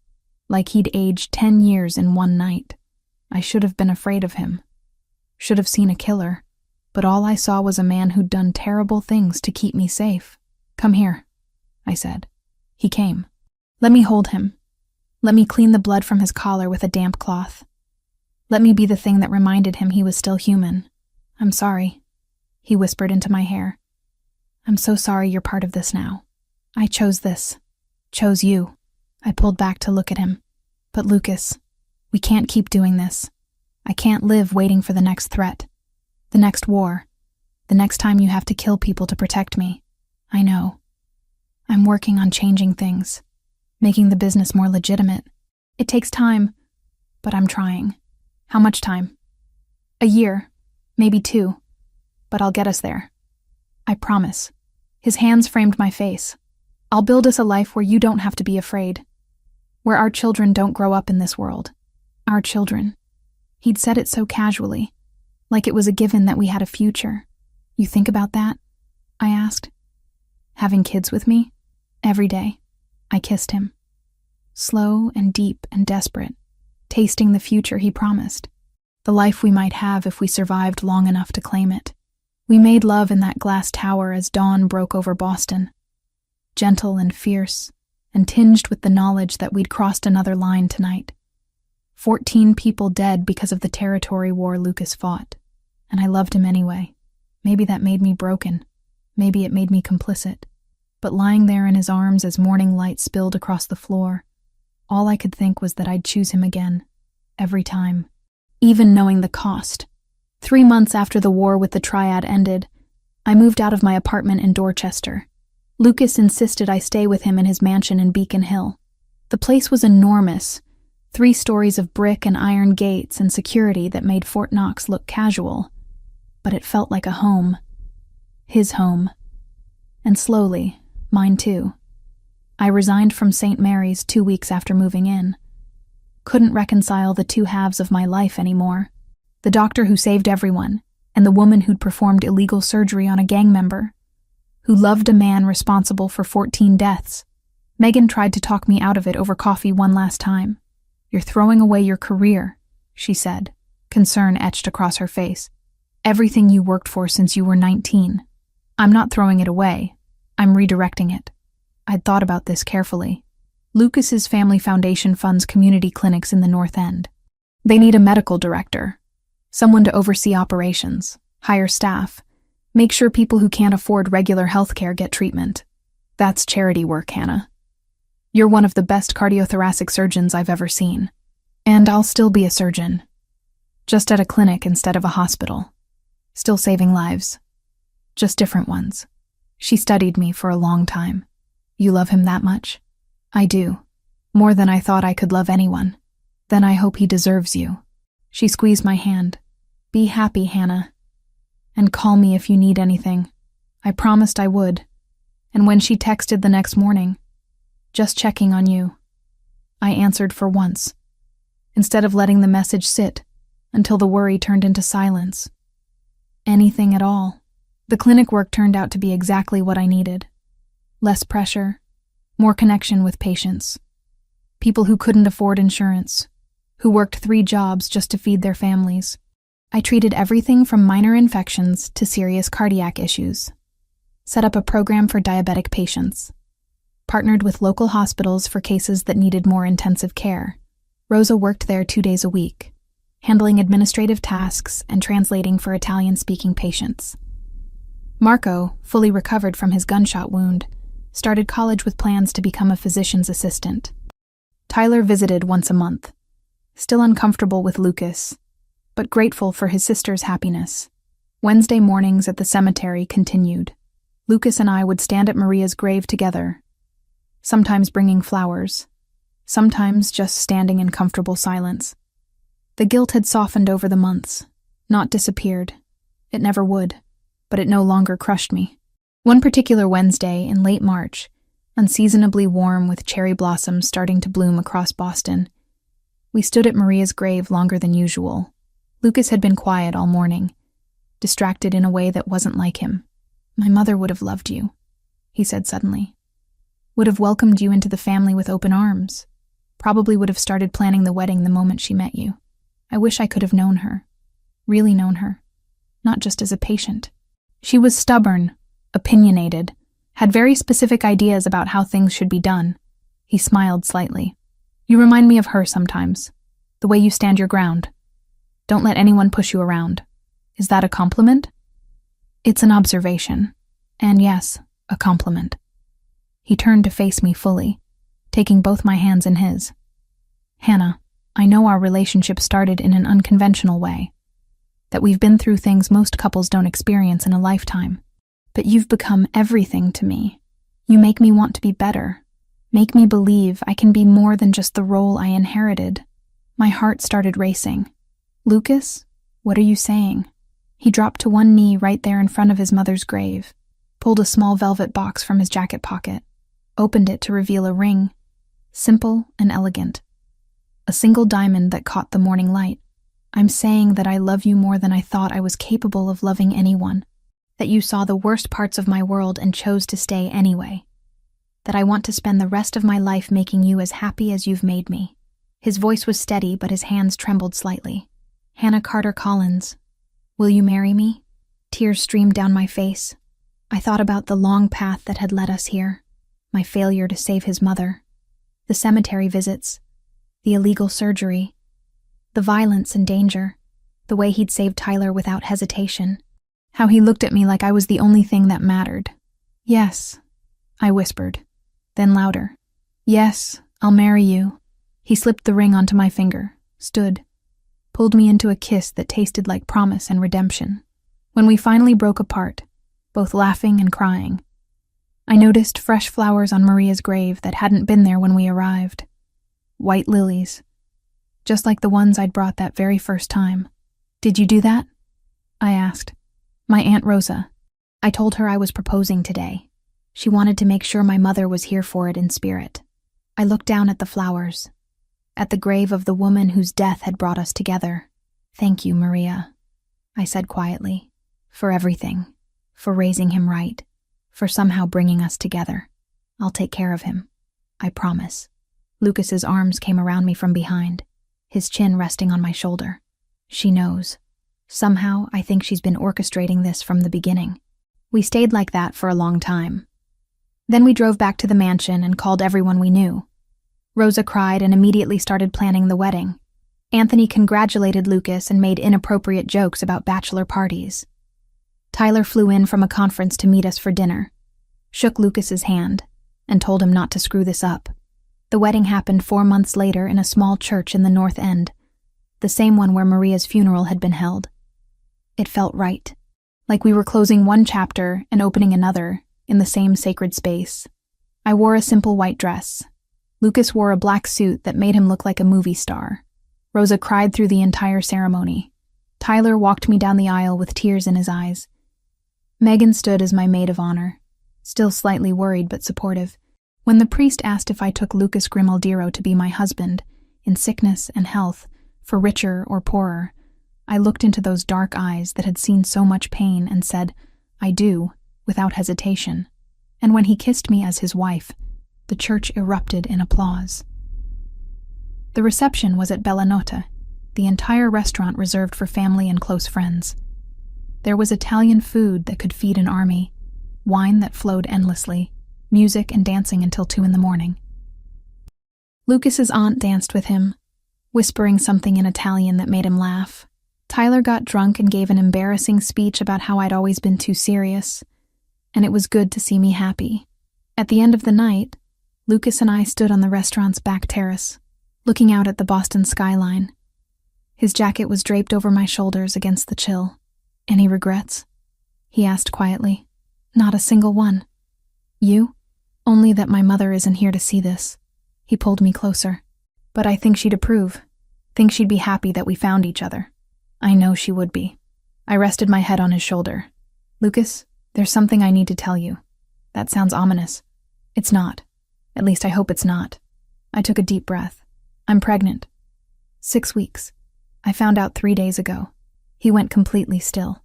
Like he'd aged 10 years in one night. I should have been afraid of him. Should have seen a killer. But all I saw was a man who'd done terrible things to keep me safe. Come here, I said. He came. Let me hold him. Let me clean the blood from his collar with a damp cloth. Let me be the thing that reminded him he was still human. I'm sorry, he whispered into my hair. I'm so sorry you're part of this now. I chose this. Chose you. I pulled back to look at him. But Lucas, we can't keep doing this. I can't live waiting for the next threat. The next war. The next time you have to kill people to protect me. I know. I'm working on changing things. Making the business more legitimate. It takes time, but I'm trying. How much time? A year, maybe 2, but I'll get us there. I promise. His hands framed my face. I'll build us a life where you don't have to be afraid. Where our children don't grow up in this world. Our children. He'd said it so casually, like it was a given that we had a future. You think about that? I asked. Having kids with me? Every day. I kissed him. Slow and deep and desperate, tasting the future he promised. The life we might have if we survived long enough to claim it. We made love in that glass tower as dawn broke over Boston. Gentle and fierce, and tinged with the knowledge that we'd crossed another line tonight. 14 people dead because of the territory war Lucas fought. And I loved him anyway. Maybe that made me broken. Maybe it made me complicit. But lying there in his arms as morning light spilled across the floor, all I could think was that I'd choose him again. Every time. Even knowing the cost. 3 months after the war with the triad ended, I moved out of my apartment in Dorchester. Lucas insisted I stay with him in his mansion in Beacon Hill. The place was enormous, 3 stories of brick and iron gates and security that made Fort Knox look casual, but it felt like a home. His home. And slowly, mine too. I resigned from St. Mary's 2 weeks after moving in. Couldn't reconcile the 2 halves of my life anymore. The doctor who saved everyone, and the woman who'd performed illegal surgery on a gang member, who loved a man responsible for 14 deaths. Megan tried to talk me out of it over coffee one last time. "You're throwing away your career," she said, concern etched across her face. "Everything you worked for since you were 19. I'm not throwing it away. I'm redirecting it." I'd thought about this carefully. Lucas's family foundation funds community clinics in the North End. They need a medical director, someone to oversee operations, hire staff, make sure people who can't afford regular health care get treatment. That's charity work, Hannah. You're one of the best cardiothoracic surgeons I've ever seen. And I'll still be a surgeon. Just at a clinic instead of a hospital. Still saving lives. Just different ones. She studied me for a long time. You love him that much? I do. More than I thought I could love anyone. Then I hope he deserves you. She squeezed my hand. Be happy, Hannah. And call me if you need anything. I promised I would. And when she texted the next morning, just checking on you, I answered for once, instead of letting the message sit until the worry turned into silence. Anything at all. The clinic work turned out to be exactly what I needed. Less pressure, more connection with patients. People who couldn't afford insurance, who worked 3 jobs just to feed their families. I treated everything from minor infections to serious cardiac issues. Set up a program for diabetic patients. Partnered with local hospitals for cases that needed more intensive care. Rosa worked there 2 days a week, handling administrative tasks and translating for Italian-speaking patients. Marco, fully recovered from his gunshot wound, started college with plans to become a physician's assistant. Tyler visited once a month, still uncomfortable with Lucas, but grateful for his sister's happiness. Wednesday mornings at the cemetery continued. Lucas and I would stand at Maria's grave together, sometimes bringing flowers, sometimes just standing in comfortable silence. The guilt had softened over the months, not disappeared. It never would, but it no longer crushed me. One particular Wednesday in late March, unseasonably warm with cherry blossoms starting to bloom across Boston, we stood at Maria's grave longer than usual. Lucas had been quiet all morning, distracted in a way that wasn't like him. "My mother would have loved you," he said suddenly. "Would have welcomed you into the family with open arms. Probably would have started planning the wedding the moment she met you. I wish I could have known her. Really known her. Not just as a patient." She was stubborn, opinionated, had very specific ideas about how things should be done. He smiled slightly. "You remind me of her sometimes. The way you stand your ground. Don't let anyone push you around. Is that a compliment?" "It's an observation. And yes, a compliment." He turned to face me fully, taking both my hands in his. "Hannah, I know our relationship started in an unconventional way, that we've been through things most couples don't experience in a lifetime. But you've become everything to me. You make me want to be better. Make me believe I can be more than just the role I inherited." My heart started racing. "Lucas, what are you saying?" He dropped to one knee right there in front of his mother's grave, pulled a small velvet box from his jacket pocket, opened it to reveal a ring, simple and elegant. A single diamond that caught the morning light. "I'm saying that I love you more than I thought I was capable of loving anyone. That you saw the worst parts of my world and chose to stay anyway. That I want to spend the rest of my life making you as happy as you've made me." His voice was steady, but his hands trembled slightly. "Hannah Carter Collins, will you marry me?" Tears streamed down my face. I thought about the long path that had led us here, my failure to save his mother, the cemetery visits, the illegal surgery, the violence and danger, the way he'd saved Tyler without hesitation, how he looked at me like I was the only thing that mattered. "Yes," I whispered, then louder. "Yes, I'll marry you." He slipped the ring onto my finger, stood, pulled me into a kiss that tasted like promise and redemption. When we finally broke apart, both laughing and crying, I noticed fresh flowers on Maria's grave that hadn't been there when we arrived. White lilies, just like the ones I'd brought that very first time. "Did you do that?" I asked. "My Aunt Rosa. I told her I was proposing today. She wanted to make sure my mother was here for it in spirit." I looked down at the flowers, at the grave of the woman whose death had brought us together. "Thank you, Maria," I said quietly, "for everything, for raising him right, for somehow bringing us together. I'll take care of him. I promise." Lucas's arms came around me from behind, his chin resting on my shoulder. "She knows. Somehow, I think she's been orchestrating this from the beginning." We stayed like that for a long time. Then we drove back to the mansion and called everyone we knew. Rosa cried and immediately started planning the wedding. Anthony congratulated Lucas and made inappropriate jokes about bachelor parties. Tyler flew in from a conference to meet us for dinner, shook Lucas's hand, and told him not to screw this up. The wedding happened 4 months later in a small church in the North End, the same one where Maria's funeral had been held. It felt right, like we were closing one chapter and opening another in the same sacred space. I wore a simple white dress. Lucas wore a black suit that made him look like a movie star. Rosa cried through the entire ceremony. Tyler walked me down the aisle with tears in his eyes. Megan stood as my maid of honor, still slightly worried but supportive. When the priest asked if I took Lucas Grimaldiro to be my husband, in sickness and health, for richer or poorer, I looked into those dark eyes that had seen so much pain and said, "I do," without hesitation. And when he kissed me as his wife, the church erupted in applause. The reception was at Bella Nota, the entire restaurant reserved for family and close friends. There was Italian food that could feed an army, wine that flowed endlessly, music and dancing until 2 a.m. Lucas's aunt danced with him, whispering something in Italian that made him laugh. Tyler got drunk and gave an embarrassing speech about how I'd always been too serious, and it was good to see me happy. At the end of the night, Lucas and I stood on the restaurant's back terrace, looking out at the Boston skyline. His jacket was draped over my shoulders against the chill. "Any regrets?" he asked quietly. "Not a single one." "You?" "Only that my mother isn't here to see this." He pulled me closer. "But I think she'd approve. Think she'd be happy that we found each other." "I know she would be." I rested my head on his shoulder. "Lucas, there's something I need to tell you." "That sounds ominous." "It's not. At least I hope it's not." I took a deep breath. "I'm pregnant. 6 weeks. I found out 3 days ago." He went completely still.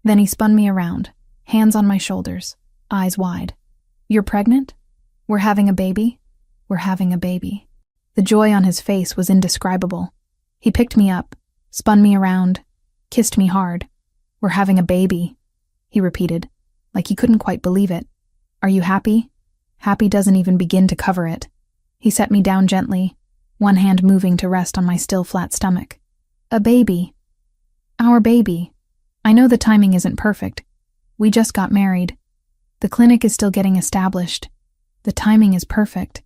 Then he spun me around, hands on my shoulders, eyes wide. "You're pregnant? We're having a baby?" "We're having a baby." The joy on his face was indescribable. He picked me up, spun me around, kissed me hard. "We're having a baby," he repeated, like he couldn't quite believe it. "Are you happy?" "Happy doesn't even begin to cover it." He set me down gently, one hand moving to rest on my still flat stomach. "A baby. Our baby. I know the timing isn't perfect. We just got married. The clinic is still getting established. The timing is perfect.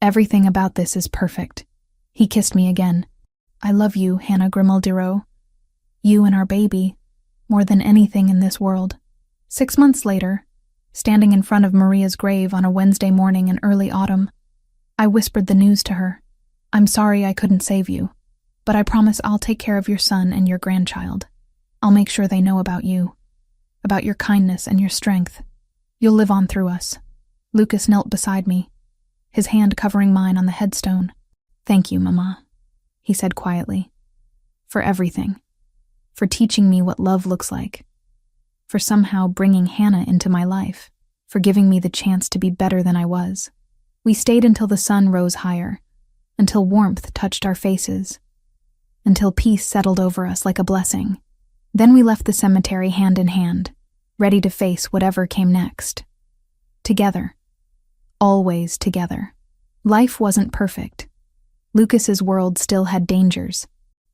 Everything about this is perfect." He kissed me again. "I love you, Hannah Grimaldiro. You and our baby, more than anything in this world." 6 months later, standing in front of Maria's grave on a Wednesday morning in early autumn, I whispered the news to her. "I'm sorry I couldn't save you, but I promise I'll take care of your son and your grandchild. I'll make sure they know about you, about your kindness and your strength. You'll live on through us." Lucas knelt beside me, his hand covering mine on the headstone. "Thank you, Mama," he said quietly, "for everything, for teaching me what love looks like, for somehow bringing Hannah into my life, for giving me the chance to be better than I was." We stayed until the sun rose higher, until warmth touched our faces, until peace settled over us like a blessing. Then we left the cemetery hand in hand, ready to face whatever came next. Together. Always together. Life wasn't perfect. Lucas's world still had dangers,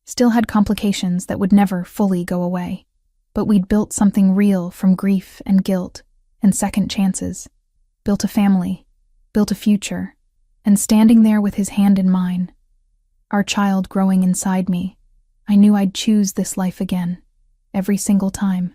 still had complications that would never fully go away. But we'd built something real from grief and guilt and second chances. Built a family, built a future, and standing there with his hand in mine, our child growing inside me, I knew I'd choose this life again, every single time.